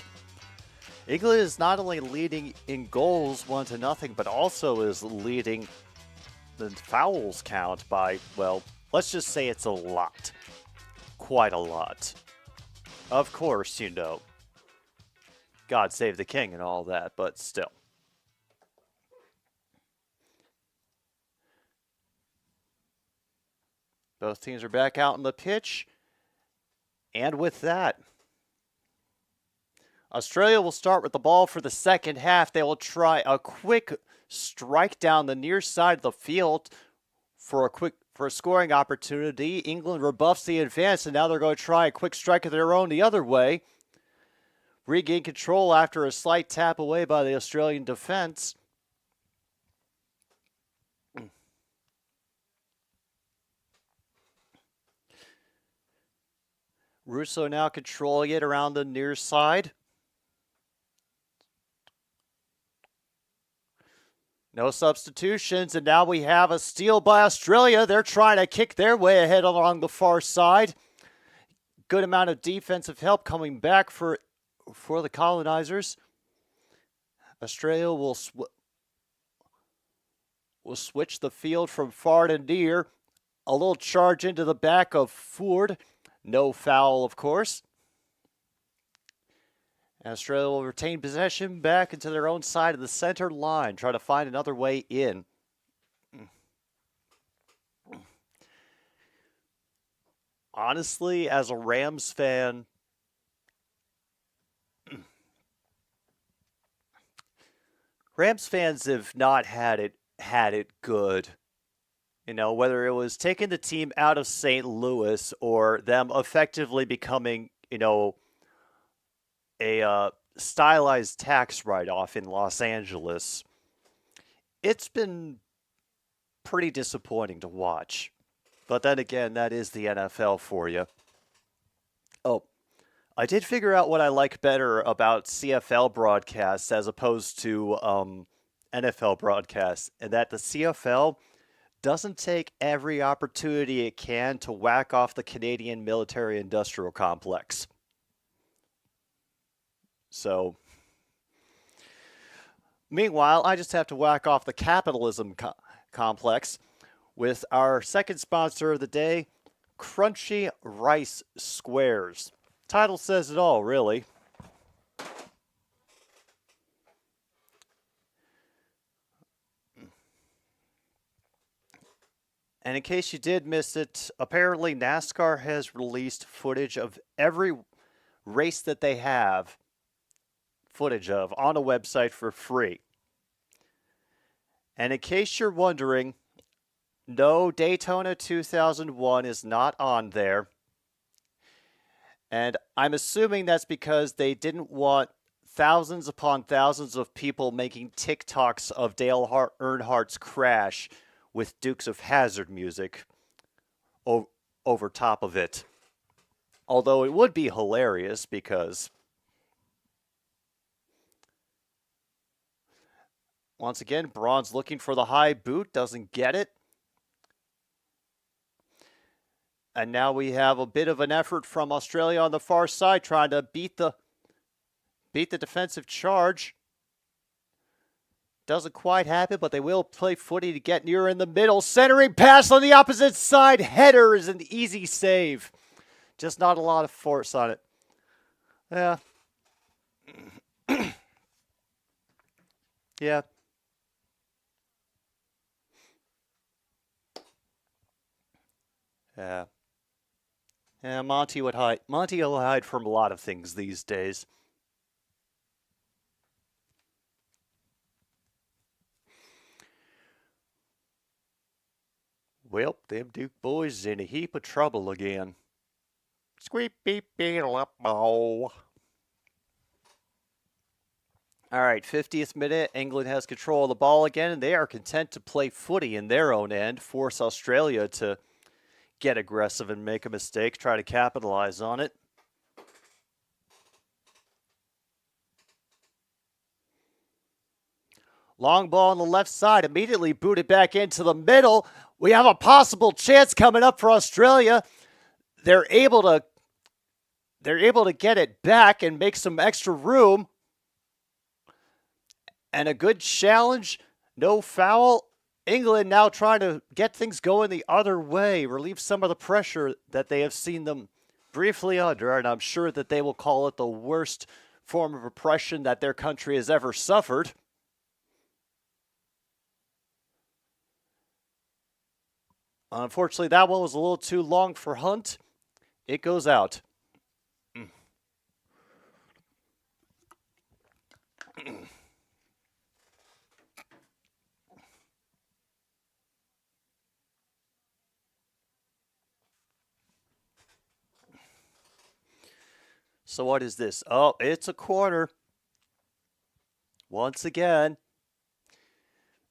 England is not only leading in goals 1-0, but also is leading the fouls count by, well, let's just say it's a lot. Quite a lot. Of course, you know. God save the king and all that, but still. Both teams are back out on the pitch. And with that, Australia will start with the ball for the second half. They will try a quick strike down the near side of the field for a scoring opportunity. England rebuffs the advance, and now they're going to try a quick strike of their own the other way. Regain control after a slight tap away by the Australian defense. Russo now controlling it around the near side. No substitutions, and now we have a steal by Australia. They're trying to kick their way ahead along the far side. Good amount of defensive help coming back for the colonizers. Australia will switch the field from far to near. A little charge into the back of Ford. No foul, of course. Australia will retain possession back into their own side of the center line, try to find another way in. Honestly, as a Rams fan, Rams fans have not had it good. You know, whether it was taking the team out of St. Louis or them effectively becoming, you know, a stylized tax write-off in Los Angeles. It's been pretty disappointing to watch. But then again, that is the NFL for you. Oh, I did figure out what I like better about CFL broadcasts as opposed to NFL broadcasts, and that the CFL doesn't take every opportunity it can to whack off the Canadian military-industrial complex. So, meanwhile, I just have to whack off the capitalism complex with our second sponsor of the day, Crunchy Rice Squares. Title says it all, really. And in case you did miss it, apparently NASCAR has released footage of every race that they have footage of on a website for free. And in case you're wondering, no, Daytona 2001 is not on there. And I'm assuming that's because they didn't want thousands upon thousands of people making TikToks of Dale Earnhardt's crash with Dukes of Hazzard music over top of it. Although it would be hilarious because, once again, Braun's looking for the high boot, doesn't get it. And now we have a bit of an effort from Australia on the far side trying to beat the defensive charge. Doesn't quite happen, but they will play footy to get near in the middle. Centering pass on the opposite side. Header is an easy save. Just not a lot of force on it. Yeah. Yeah. Yeah. Yeah, Monty will hide from a lot of things these days. Well, them Duke boys is in a heap of trouble again. Squeep beep beep up all. Alright, 50th minute, England has control of the ball again, and they are content to play footy in their own end, force Australia to get aggressive and make a mistake, try to capitalize on it. Long ball on the left side, immediately booted back into the middle. We have a possible chance coming up for Australia. They're able to get it back and make some extra room. And a good challenge, no foul. England now trying to get things going the other way, relieve some of the pressure that they have seen them briefly under, and I'm sure that they will call it the worst form of oppression that their country has ever suffered. Unfortunately, that one was a little too long for Hunt. It goes out. So what is this? Oh, it's a corner. Once again,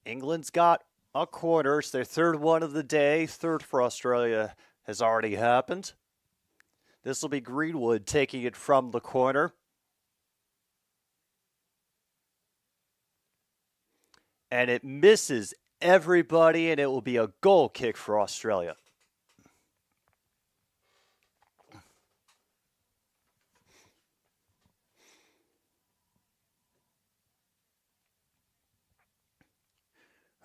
England's got a corner. It's their third one of the day. Third for Australia has already happened. This will be Greenwood taking it from the corner. And it misses everybody, and it will be a goal kick for Australia.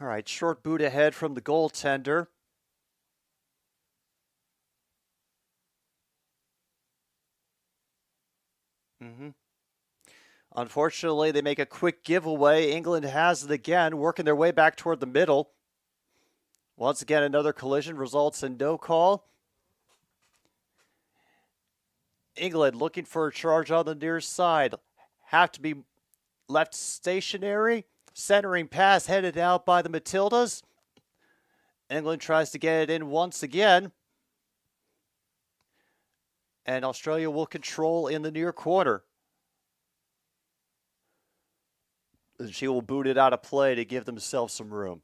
All right, short boot ahead from the goaltender. Unfortunately, they make a quick giveaway. England has it again, working their way back toward the middle. Once again, another collision results in no call. England looking for a charge on the near side. Have to be left stationary. Centering pass headed out by the Matildas. England tries to get it in once again. And Australia will control in the near corner. She will boot it out of play to give themselves some room.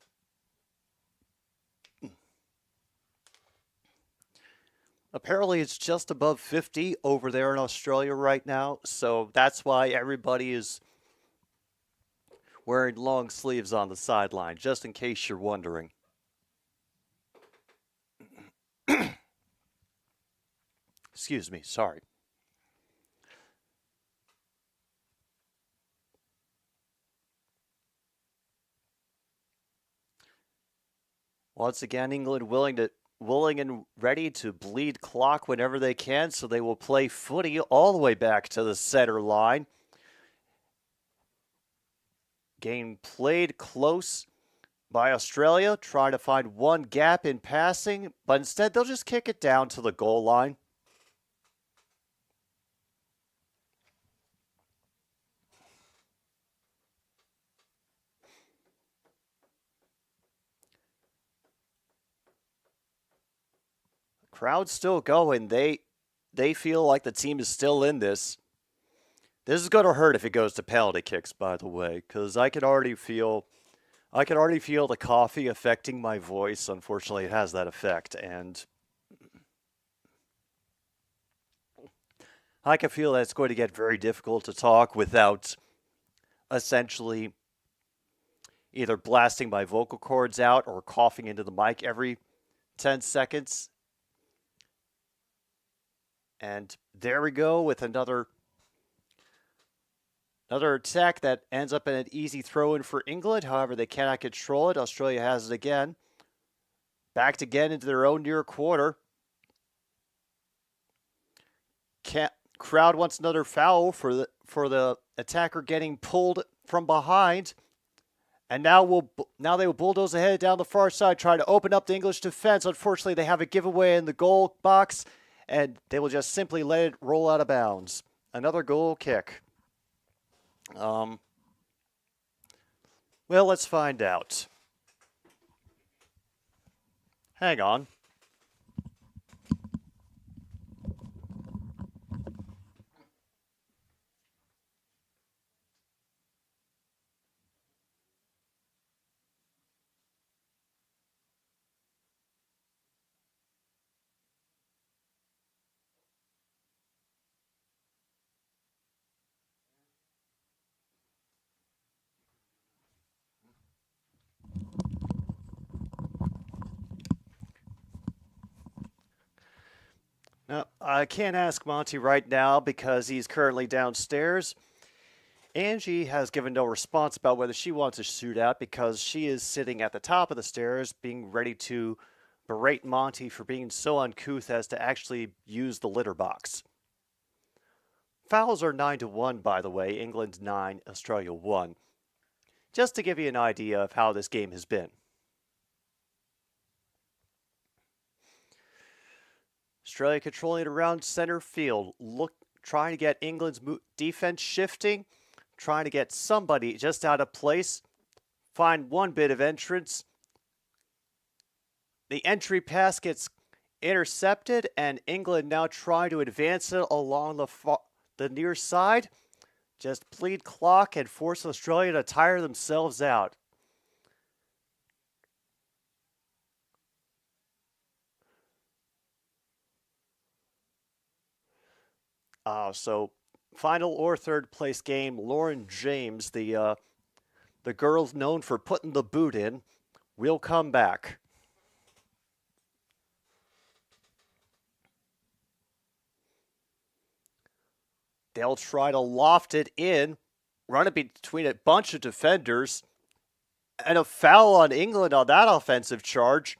Apparently it's just above 50 over there in Australia right now, so that's why everybody is wearing long sleeves on the sideline, just in case you're wondering. Excuse me, sorry. Once again, England willing and ready to bleed clock whenever they can, so they will play footy all the way back to the center line. Game played close by Australia, trying to find one gap in passing, but instead they'll just kick it down to the goal line. Crowd's still going. They feel like the team is still in this. This is going to hurt if it goes to penalty kicks, by the way, because I can already feel the coffee affecting my voice. Unfortunately, it has that effect, and I can feel that it's going to get very difficult to talk without essentially either blasting my vocal cords out or coughing into the mic every 10 seconds. And there we go with another attack that ends up in an easy throw-in for England. However, they cannot control it. Australia has it again. Backed again into their own near quarter. Crowd wants another foul for the attacker getting pulled from behind. And now they will bulldoze ahead down the far side, trying to open up the English defense. Unfortunately, they have a giveaway in the goal box, and they will just simply let it roll out of bounds. Another goal kick. Well, let's find out. Hang on. Now, I can't ask Monty right now because he's currently downstairs. Angie has given no response about whether she wants a shootout because she is sitting at the top of the stairs being ready to berate Monty for being so uncouth as to actually use the litter box. Fouls are 9-1, by the way. England 9, Australia 1. Just to give you an idea of how this game has been. Australia controlling it around center field. Trying to get England's defense shifting. Trying to get somebody just out of place. Find one bit of entrance. The entry pass gets intercepted, and England now trying to advance it along the near side. Just bleed clock and force Australia to tire themselves out. So final or third place game, Lauren James, the girl known for putting the boot in, will come back. They'll try to loft it in, run it between a bunch of defenders, and a foul on England on that offensive charge.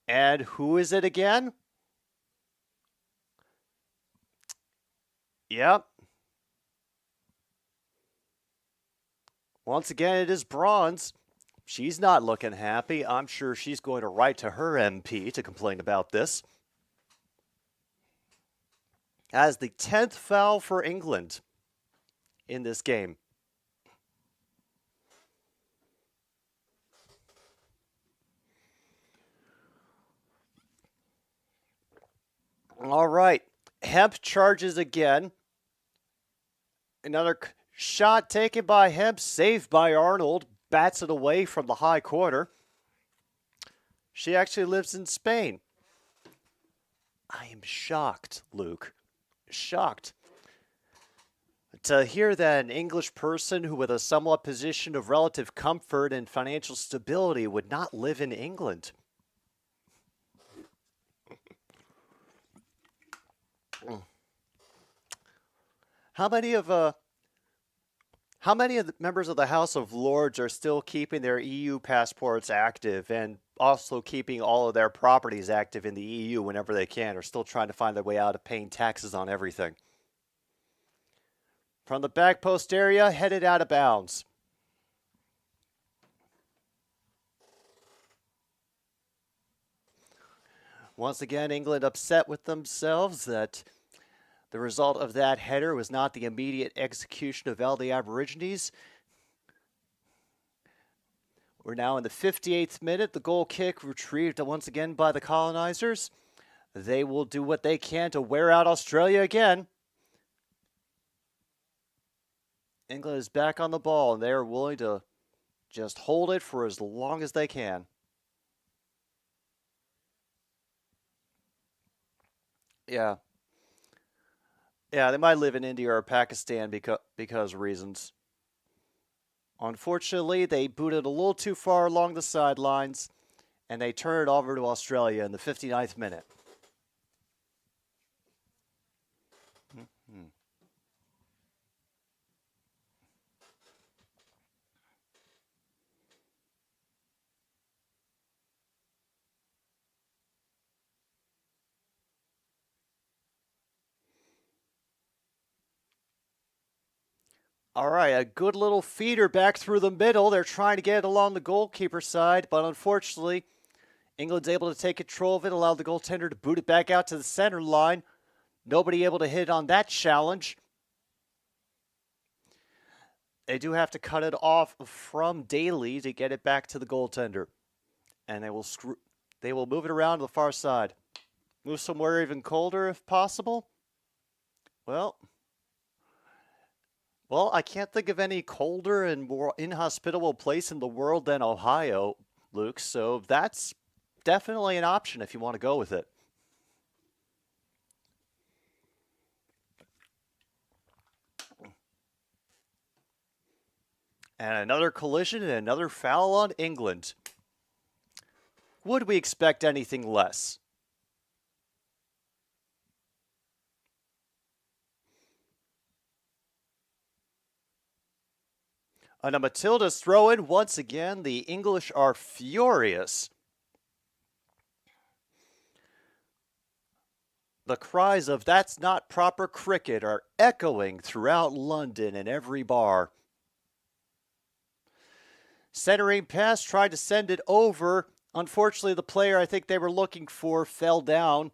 And who is it again? Yep. Once again, it is Bronze. She's not looking happy. I'm sure she's going to write to her MP to complain about this. As the 10th foul for England in this game. All right. Hemp charges again. Another shot taken by Hemp, saved by Arnold. Bats it away from the high corner. She actually lives in Spain. I am shocked, Luke. Shocked to hear that an English person who with a somewhat position of relative comfort and financial stability would not live in England. How many of the members of the House of Lords are still keeping their EU passports active and also keeping all of their properties active in the EU whenever they can, or still trying to find their way out of paying taxes on everything? From the back post area, headed out of bounds. Once again, England upset with themselves that the result of that header was not the immediate execution of all the Aborigines. We're now in the 58th minute. The goal kick retrieved once again by the colonizers. They will do what they can to wear out Australia again. England is back on the ball, and they are willing to just hold it for as long as they can. Yeah. Yeah, they might live in India or Pakistan because reasons. Unfortunately, they booted a little too far along the sidelines, and they turn it over to Australia in the 59th minute. All right, a good little feeder back through the middle. They're trying to get it along the goalkeeper side, but unfortunately, England's able to take control of it, allow the goaltender to boot it back out to the center line. Nobody able to hit on that challenge. They do have to cut it off from Daly to get it back to the goaltender. And they will move it around to the far side. Move somewhere even colder if possible. Well, I can't think of any colder and more inhospitable place in the world than Ohio, Luke, so that's definitely an option if you want to go with it. And another collision and another foul on England. Would we expect anything less? On a Matildas throw-in, once again, the English are furious. The cries of "that's not proper cricket" are echoing throughout London in every bar. Centering pass, tried to send it over. Unfortunately, the player I think they were looking for fell down.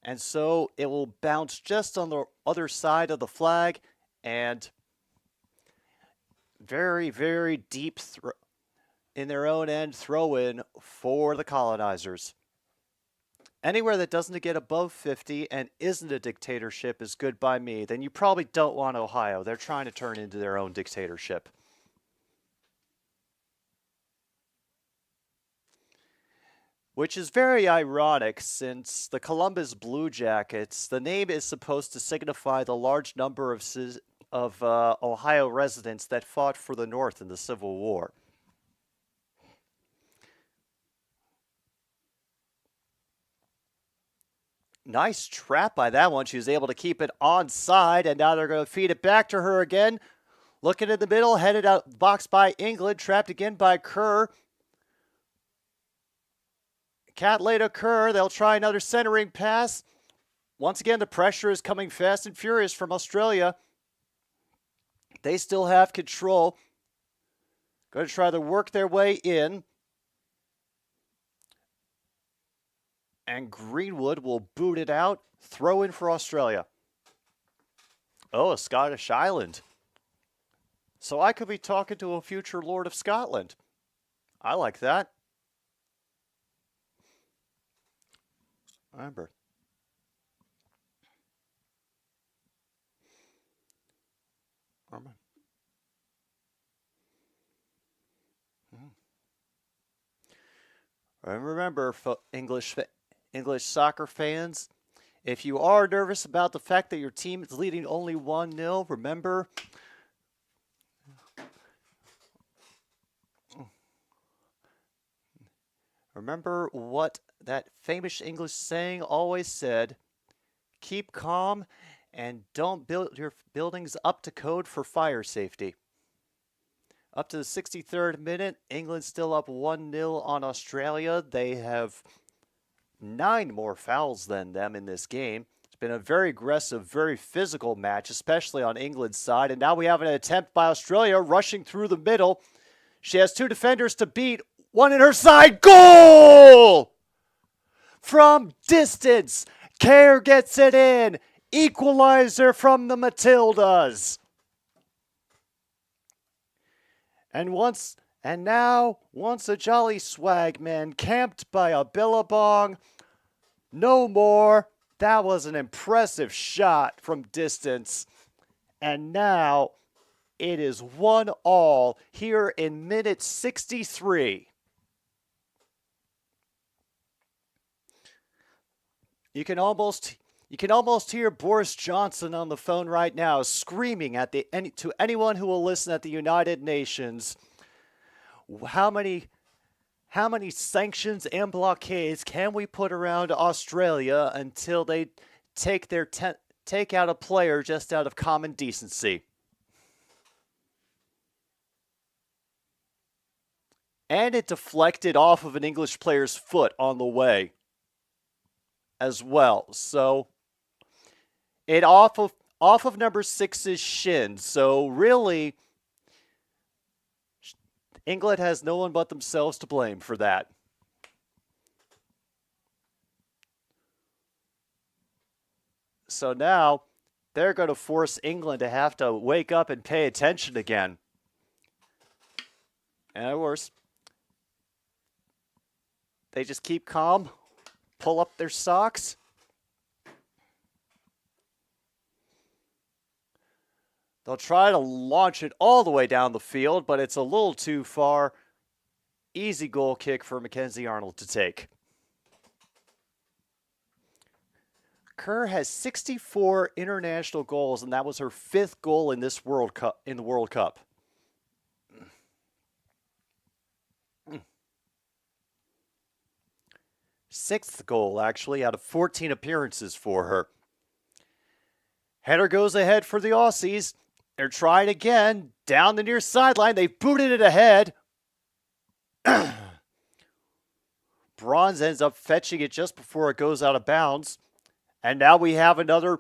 And so it will bounce just on the other side of the flag. And very, very deep in their own end throw in for the colonizers. Anywhere that doesn't get above 50 and isn't a dictatorship is good by me. Then you probably don't want Ohio. They're trying to turn into their own dictatorship. Which is very ironic since the Columbus Blue Jackets, the name is supposed to signify the large number of Ohio residents that fought for the North in the Civil War. Nice trap by that one. She was able to keep it onside, and now they're going to feed it back to her again. Looking in the middle, headed out box by England, trapped again by Kerr. Catlett Kerr, they'll try another centering pass. Once again, the pressure is coming fast and furious from Australia. They still have control. Going to try to work their way in. And Greenwood will boot it out. Throw in for Australia. Oh, a Scottish island. So I could be talking to a future Lord of Scotland. I like that. Remember. And remember, English soccer fans, if you are nervous about the fact that your team is leading only 1-0, remember what that famous English saying always said: keep calm and don't build your buildings up to code for fire safety. Up to the 63rd minute, England still up 1-0 on Australia. They have 9 more fouls than them in this game. It's been a very aggressive, very physical match, especially on England's side. And now we have an attempt by Australia rushing through the middle. She has 2 defenders to beat. One in her side. Goal! From distance. Kerr gets it in. Equalizer from the Matildas. And now, once a jolly swagman camped by a billabong. No more. That was an impressive shot from distance. And now it is 1-1 here in minute 63. You can almost hear Boris Johnson on the phone right now screaming at to anyone who will listen at the United Nations. How many sanctions and blockades can we put around Australia until they take out a player just out of common decency? And it deflected off of an English player's foot on the way as well. So it off of number 6's shin. So really, England has no one but themselves to blame for that. So now they're going to force England to have to wake up and pay attention again. And of course, they just keep calm, pull up their socks. They'll try to launch it all the way down the field, but it's a little too far. Easy goal kick for Mackenzie Arnold to take. Kerr has 64 international goals, and that was her 5th goal in this World Cup. Sixth goal, actually, out of 14 appearances for her. Header goes ahead for the Aussies. They're trying again. Down the near sideline. They've booted it ahead. Bronze ends up fetching it just before it goes out of bounds. And now we have another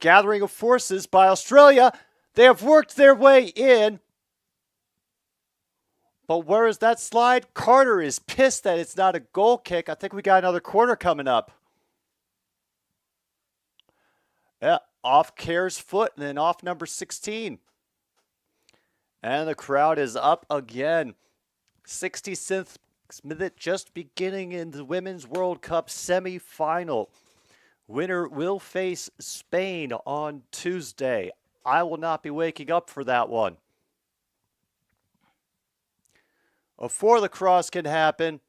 gathering of forces by Australia. They have worked their way in. But where is that slide? Carter is pissed that it's not a goal kick. I think we got another corner coming up. Yeah, off Kerr's foot and then off number 16. And the crowd is up again. 66th minute just beginning in the Women's World Cup semifinal. Winner will face Spain on Tuesday. I will not be waking up for that one. Before the cross can happen,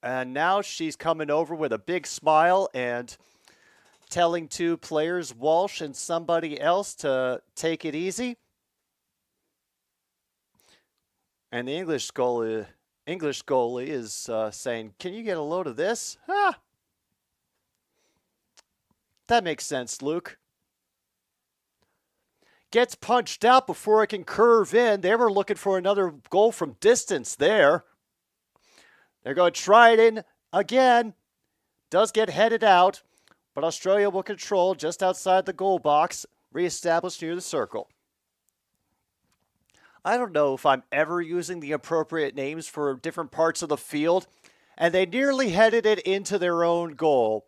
and now she's coming over with a big smile and telling two players, Walsh and somebody else, to take it easy. And the English goalie is saying, "Can you get a load of this?" That makes sense, Luke. Gets punched out before it can curve in. They were looking for another goal from distance there. They're going to try it in again. Does get headed out, but Australia will control just outside the goal box, reestablished near the circle. I don't know if I'm ever using the appropriate names for different parts of the field, and they nearly headed it into their own goal.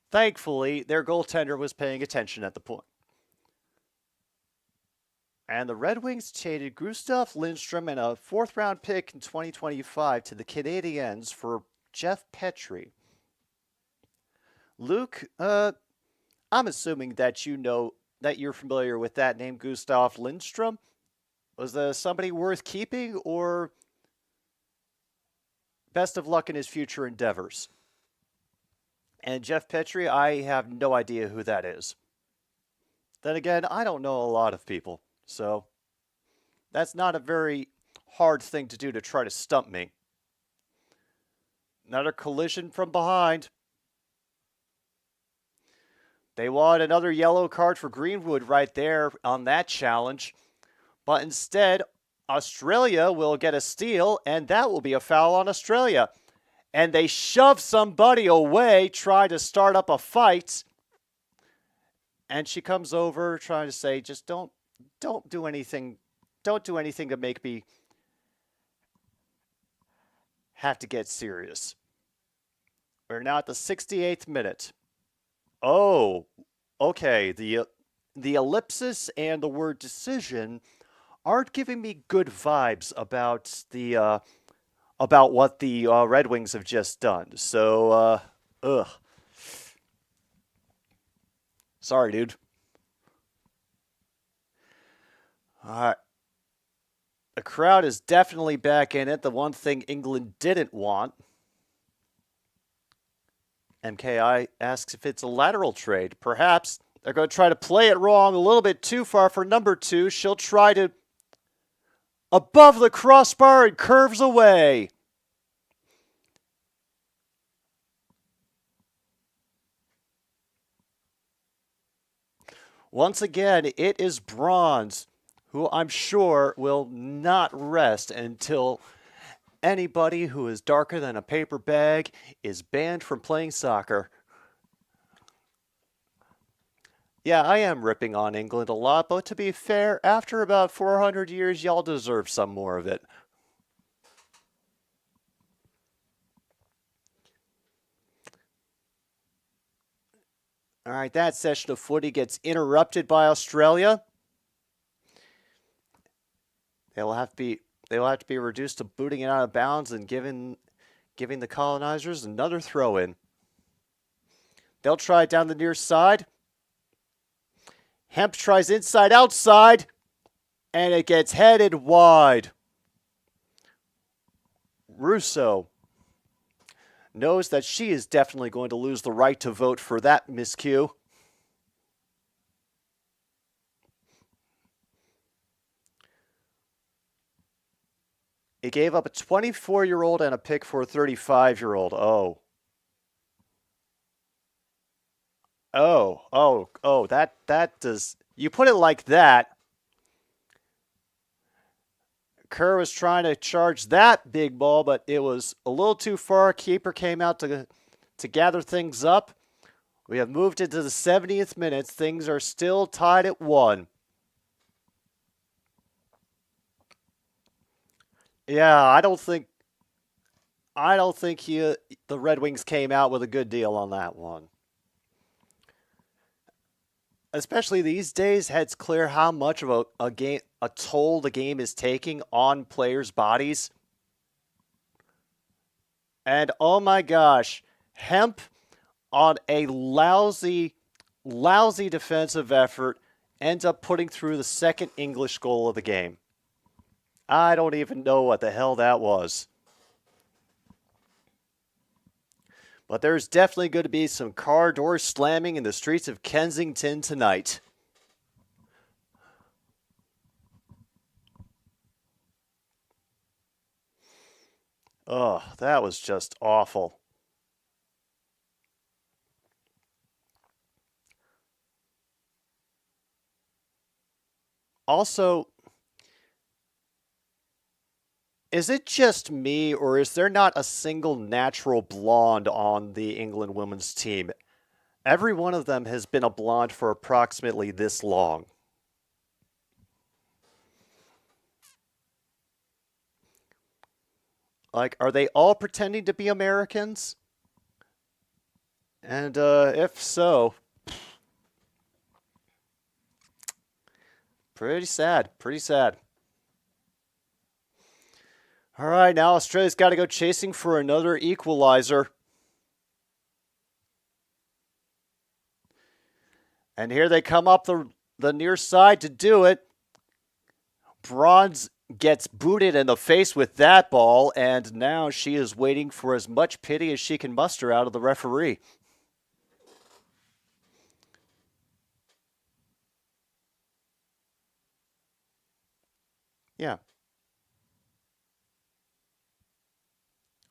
Thankfully, their goaltender was paying attention at the point. And the Red Wings traded Gustav Lindstrom and a fourth-round pick in 2025 to the Canadiens for Jeff Petrie. Luke, I'm assuming that you're familiar with that name, Gustav Lindstrom. Was there somebody worth keeping, or best of luck in his future endeavors? And Jeff Petrie, I have no idea who that is. Then again, I don't know a lot of people, so that's not a very hard thing to do to try to stump me. Another collision from behind. They want another yellow card for Greenwood right there on that challenge. But instead, Australia will get a steal, and that will be a foul on Australia. And they shove somebody away, try to start up a fight. And she comes over trying to say, just don't do anything. Don't do anything to make me have to get serious. We're now at the 68th minute. Oh, okay. The ellipsis and the word decision aren't giving me good vibes about what the Red Wings have just done. So, sorry, dude. All right. The crowd is definitely back in it. The one thing England didn't want. MKI asks if it's a lateral trade. Perhaps. They're going to try to play it wrong a little bit too far for number 2. She'll try to above the crossbar and curves away. Once again, it is Bronze, who I'm sure will not rest until anybody who is darker than a paper bag is banned from playing soccer. Yeah, I am ripping on England a lot, but to be fair, after about 400 years, y'all deserve some more of it. All right, that session of footy gets interrupted by Australia. They will have to be reduced to booting it out of bounds and giving the colonizers another throw-in. They'll try it down the near side. Hemp tries inside outside, and it gets headed wide. Russo knows that she is definitely going to lose the right to vote for that miscue. It gave up a 24-year-old and a pick for a 35-year-old. That does... You put it like that. Kerr was trying to charge that big ball, but it was a little too far. Keeper came out to gather things up. We have moved into the 70th minute. Things are still tied at 1. Yeah, I don't think the Red Wings came out with a good deal on that one. Especially these days, it's clear how much of a toll the game is taking on players' bodies. And oh my gosh, Hemp on a lousy defensive effort ends up putting through the second English goal of the game. I don't even know what the hell that was. But there's definitely going to be some car door slamming in the streets of Kensington tonight. Oh, that was just awful. Also, is it just me, or is there not a single natural blonde on the England women's team? Every one of them has been a blonde for approximately this long. Like, are they all pretending to be Americans? And if so, pretty sad, pretty sad. All right, now Australia's got to go chasing for another equalizer. And here they come up the near side to do it. Bronze gets booted in the face with that ball, and now she is waiting for as much pity as she can muster out of the referee. Yeah.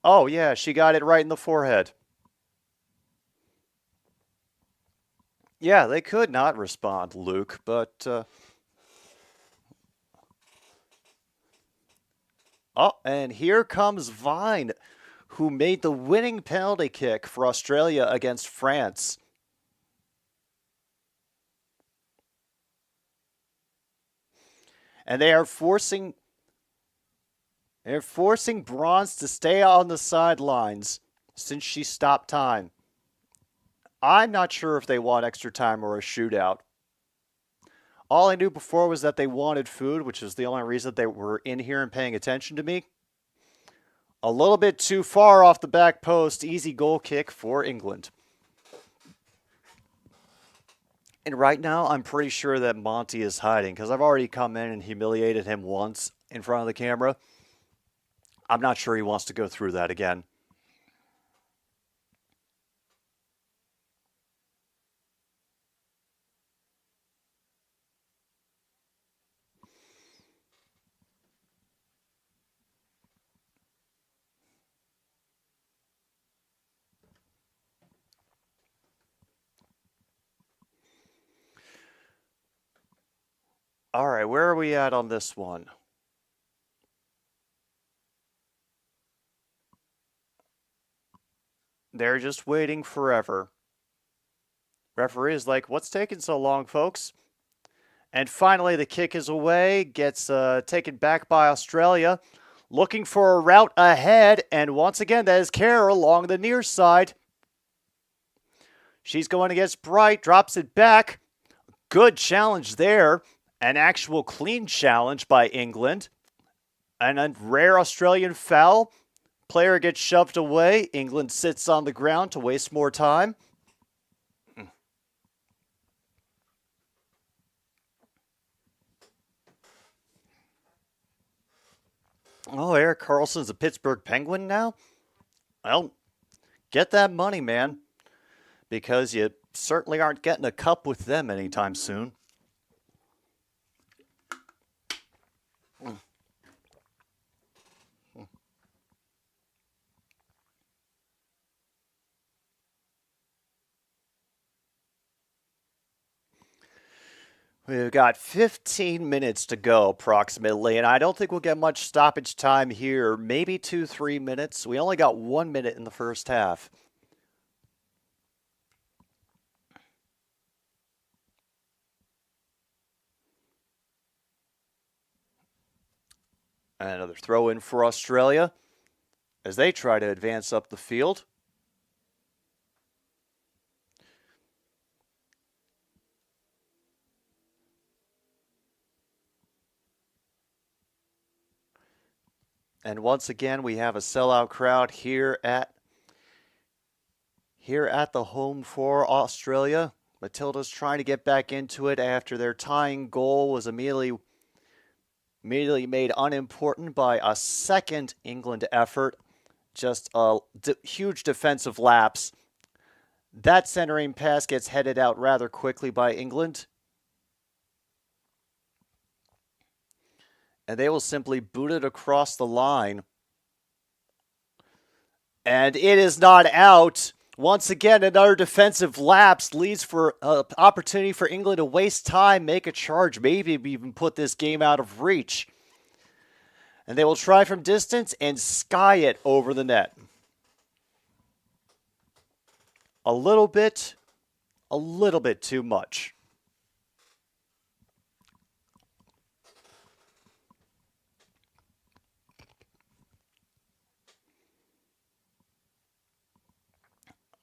Oh, yeah, she got it right in the forehead. Yeah, they could not respond, Luke, but... Oh, and here comes Vine, who made the winning penalty kick for Australia against France. And they're forcing Bronze to stay on the sidelines since she stopped time. I'm not sure if they want extra time or a shootout. All I knew before was that they wanted food, which is the only reason they were in here and paying attention to me. A little bit too far off the back post. Easy goal kick for England. And right now, I'm pretty sure that Monty is hiding because I've already come in and humiliated him once in front of the camera. I'm not sure he wants to go through that again. All right, where are we at on this one? They're just waiting forever. Referee is like, what's taking so long, folks? And finally, the kick is away, gets taken back by Australia. Looking for a route ahead, and once again, that is Karl along the near side. She's going against Bright, drops it back. Good challenge there. An actual clean challenge by England. And a rare Australian foul. Player gets shoved away. England sits on the ground to waste more time. Oh, Erik Karlsson's a Pittsburgh Penguin now? Well, get that money, man. Because you certainly aren't getting a cup with them anytime soon. We've got 15 minutes to go approximately, and I don't think we'll get much stoppage time here. Maybe 2-3 minutes. We only got 1 minute in the first half. And another throw in for Australia as they try to advance up the field. And once again, we have a sellout crowd here at the home for Australia. Matildas trying to get back into it after their tying goal was immediately made unimportant by a second England effort. Just a huge defensive lapse. That centering pass gets headed out rather quickly by England. And they will simply boot it across the line. And it is not out. Once again, another defensive lapse leads for an opportunity for England to waste time, make a charge, maybe even put this game out of reach. And they will try from distance and sky it over the net. A little bit too much.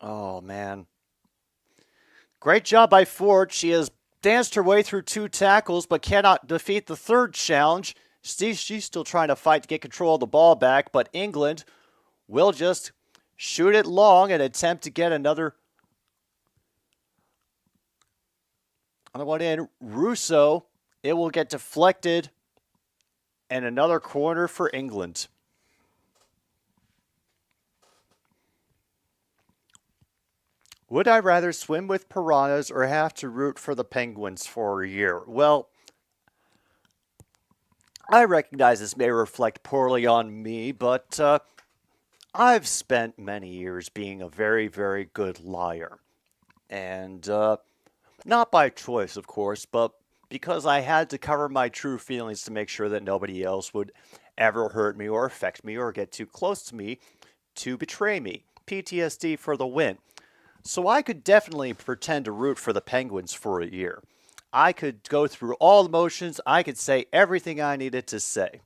Oh, man. Great job by Ford. She has danced her way through 2 tackles, but cannot defeat the third challenge. She's still trying to fight to get control of the ball back, but England will just shoot it long and attempt to get another one in. Russo, it will get deflected, and another corner for England. Would I rather swim with piranhas or have to root for the Penguins for a year? Well, I recognize this may reflect poorly on me, but I've spent many years being a very, very good liar. And not by choice, of course, but because I had to cover my true feelings to make sure that nobody else would ever hurt me or affect me or get too close to me to betray me. PTSD for the win. So I could definitely pretend to root for the Penguins for a year. I could go through all the motions. I could say everything I needed to say.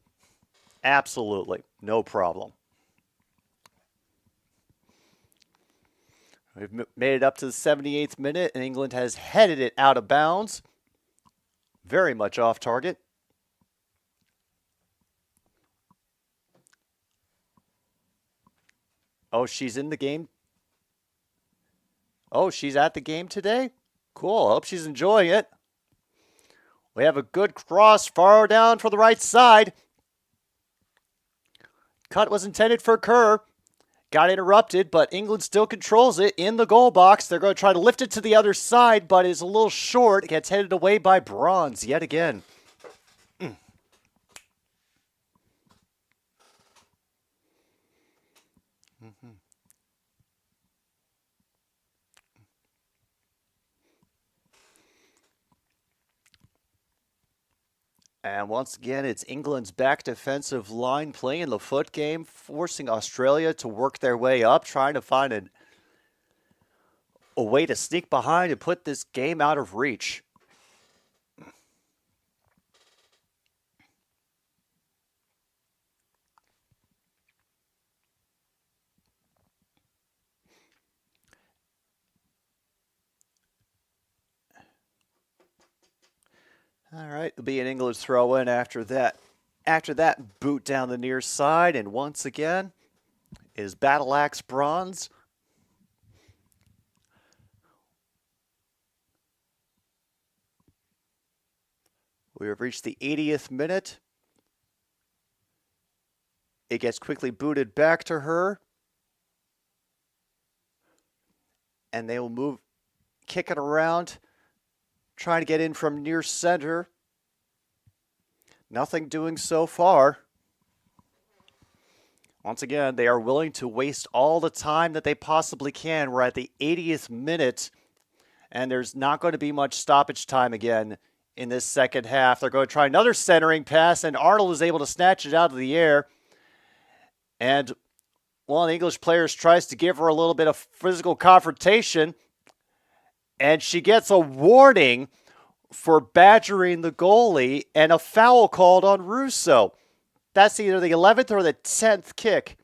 Absolutely. No problem. We've made it up to the 78th minute, and England has headed it out of bounds. Very much off target. Oh, she's in the game. Oh, she's at the game today? Cool. I hope she's enjoying it. We have a good cross far down for the right side. Cut was intended for Kerr. Got interrupted, but England still controls it in the goal box. They're going to try to lift it to the other side, but it's a little short. It gets headed away by Bronze yet again. And once again, it's England's back defensive line playing the foot game, forcing Australia to work their way up, trying to find a way to sneak behind and put this game out of reach. All right, it'll be an England throw in after that. After that, boot down the near side, and once again, is Battle Axe Bronze. We have reached the 80th minute. It gets quickly booted back to her. And they will kick it around, trying to get in from near center. Nothing doing so far. Once again, they are willing to waste all the time that they possibly can. We're at the 80th minute, and there's not going to be much stoppage time again in this second half. They're going to try another centering pass, and Arnold is able to snatch it out of the air. And one of the English players tries to give her a little bit of physical confrontation, and she gets a warning for badgering the goalie and a foul called on Russo. That's either the 11th or the 10th kick.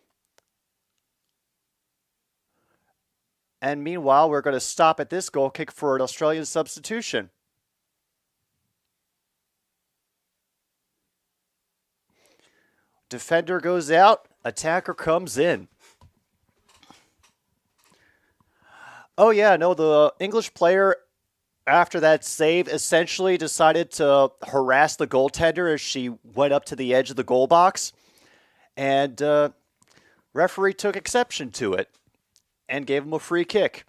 And meanwhile, we're going to stop at this goal kick for an Australian substitution. Defender goes out, attacker comes in. Oh yeah, no, the English player after that save essentially decided to harass the goaltender as she went up to the edge of the goal box. And referee took exception to it and gave him a free kick.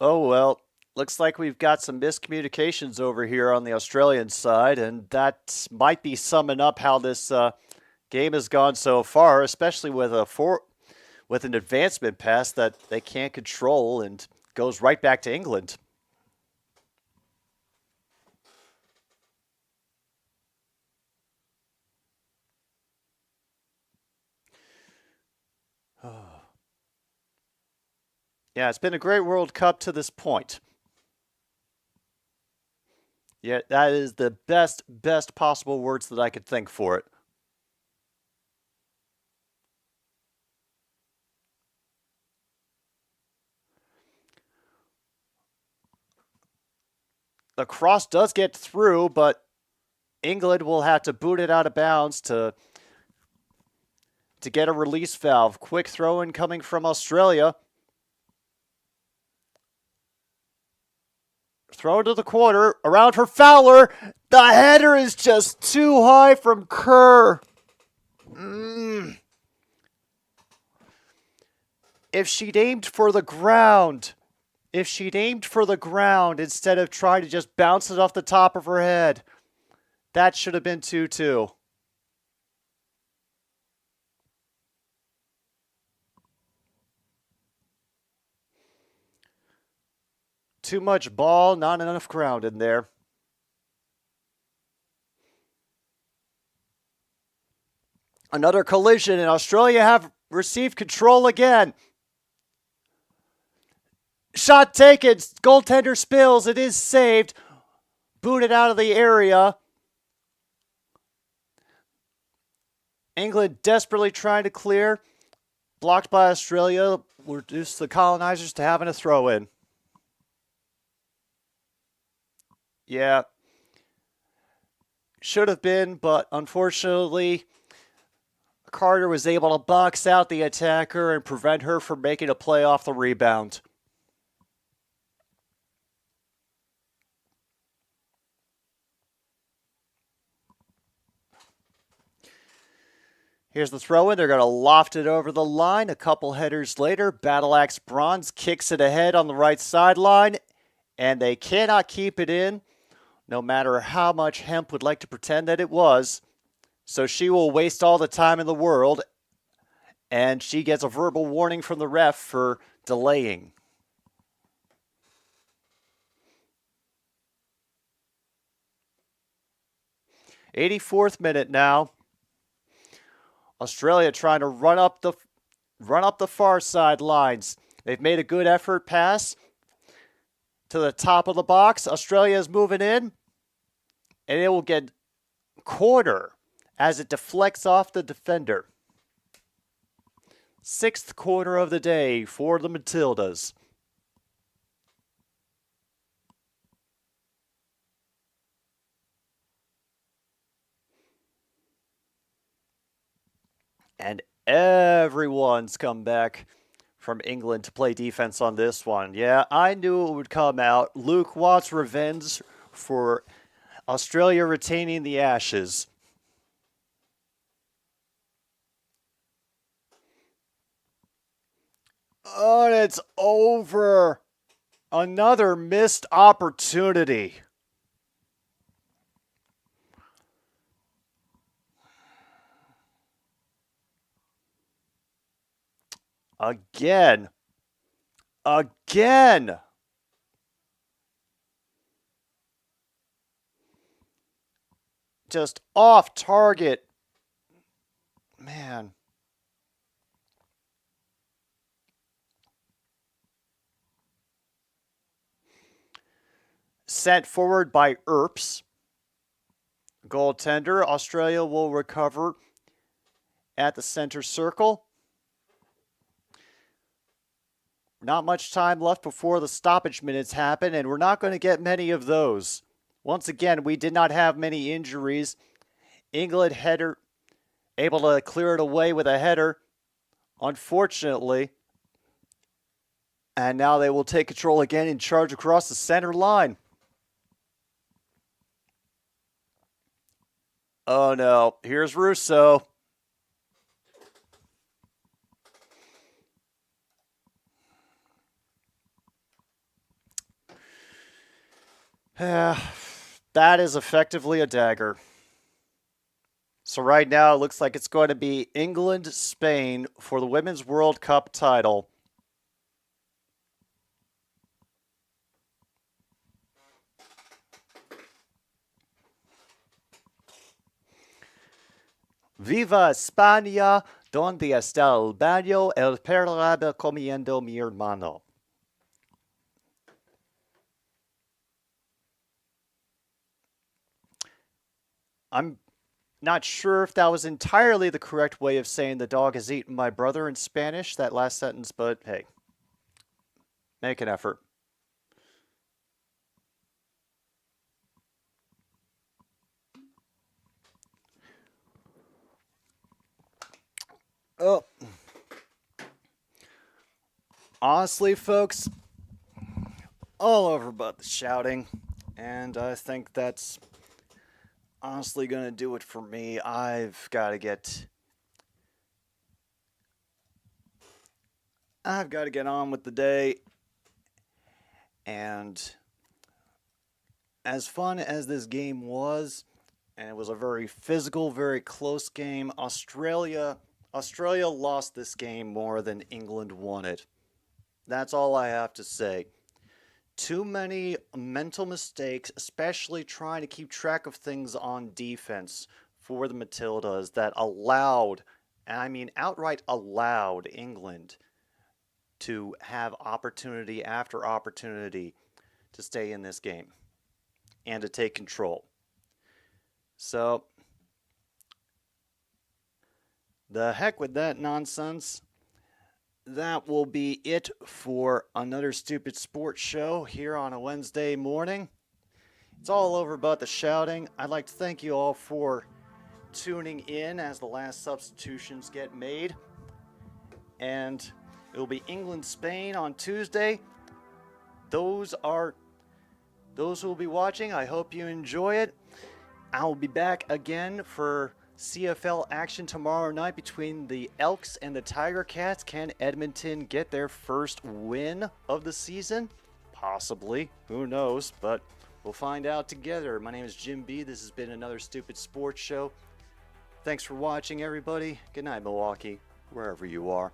Oh, well, looks like we've got some miscommunications over here on the Australian side, and that might be summing up how this game has gone so far, especially with an advancement pass that they can't control and goes right back to England. Yeah, it's been a great World Cup to this point. Yeah, that is the best possible words that I could think for it. The cross does get through, but England will have to boot it out of bounds to get a release valve. Quick throw-in coming from Australia. Throw to the corner, around for Fowler. The header is just too high from Kerr. If she'd aimed for the ground, instead of trying to just bounce it off the top of her head, that should have been 2-2. Too much ball, not enough ground in there. Another collision, and Australia have received control again. Shot taken, goaltender spills, it is saved. Booted out of the area. England desperately trying to clear. Blocked by Australia, reduced the colonizers to having a throw-in. Yeah. Should have been, but unfortunately, Carter was able to box out the attacker and prevent her from making a play off the rebound. Here's the throw-in. They're going to loft it over the line. A couple headers later, Battle Axe Bronze kicks it ahead on the right sideline, and they cannot keep it in, no matter how much Hemp would like to pretend that it was. So she will waste all the time in the world, and she gets a verbal warning from the ref for delaying. '84th minute now. Australia trying to run up the far sidelines. They've made a good effort pass to the top of the box. Australia is moving in, and it will get corner as it deflects off the defender. 6th corner of the day for the Matildas. And everyone's come back from England to play defense on this one. Yeah, I knew it would come out. Luke wants revenge for Australia retaining the Ashes. Oh, and it's over. Another missed opportunity. Again. Again. Just off target. Man. Sent forward by Earps. Goaltender. Australia will recover at the center circle. Not much time left before the stoppage minutes happen, and we're not going to get many of those. Once again, we did not have many injuries. England header able to clear it away with a header, unfortunately. And now they will take control again and charge across the center line. Oh no, here's Russo. That is effectively a dagger. So right now it looks like it's going to be England-Spain for the Women's World Cup title. Viva España, donde está el baño, el perro comiendo mi hermano. I'm not sure if that was entirely the correct way of saying the dog has eaten my brother in Spanish, that last sentence, but hey, make an effort. Oh. Honestly, folks, all over but the shouting, and I think that's honestly going to do it for me. I've got to get on with the day. And as fun as this game was, and it was a very physical, very close game, Australia lost this game more than England won it. That's all I have to say. Too many mental mistakes, especially trying to keep track of things on defense for the Matildas that allowed, and I mean outright allowed, England to have opportunity after opportunity to stay in this game and to take control. So, the heck with that nonsense. That will be it for another stupid sports show here on a Wednesday morning. It's all over but the shouting. I'd like to thank you all for tuning in as the last substitutions get made. And it will be England-Spain on Tuesday. Those who will be watching, I hope you enjoy it. I will be back again for CFL action tomorrow night between the Elks and the Tiger Cats. Can Edmonton get their first win of the season? Possibly. Who knows? But we'll find out together. My name is Jim B. This has been another Stupid Sports Show. Thanks for watching, everybody. Good night, Milwaukee, wherever you are.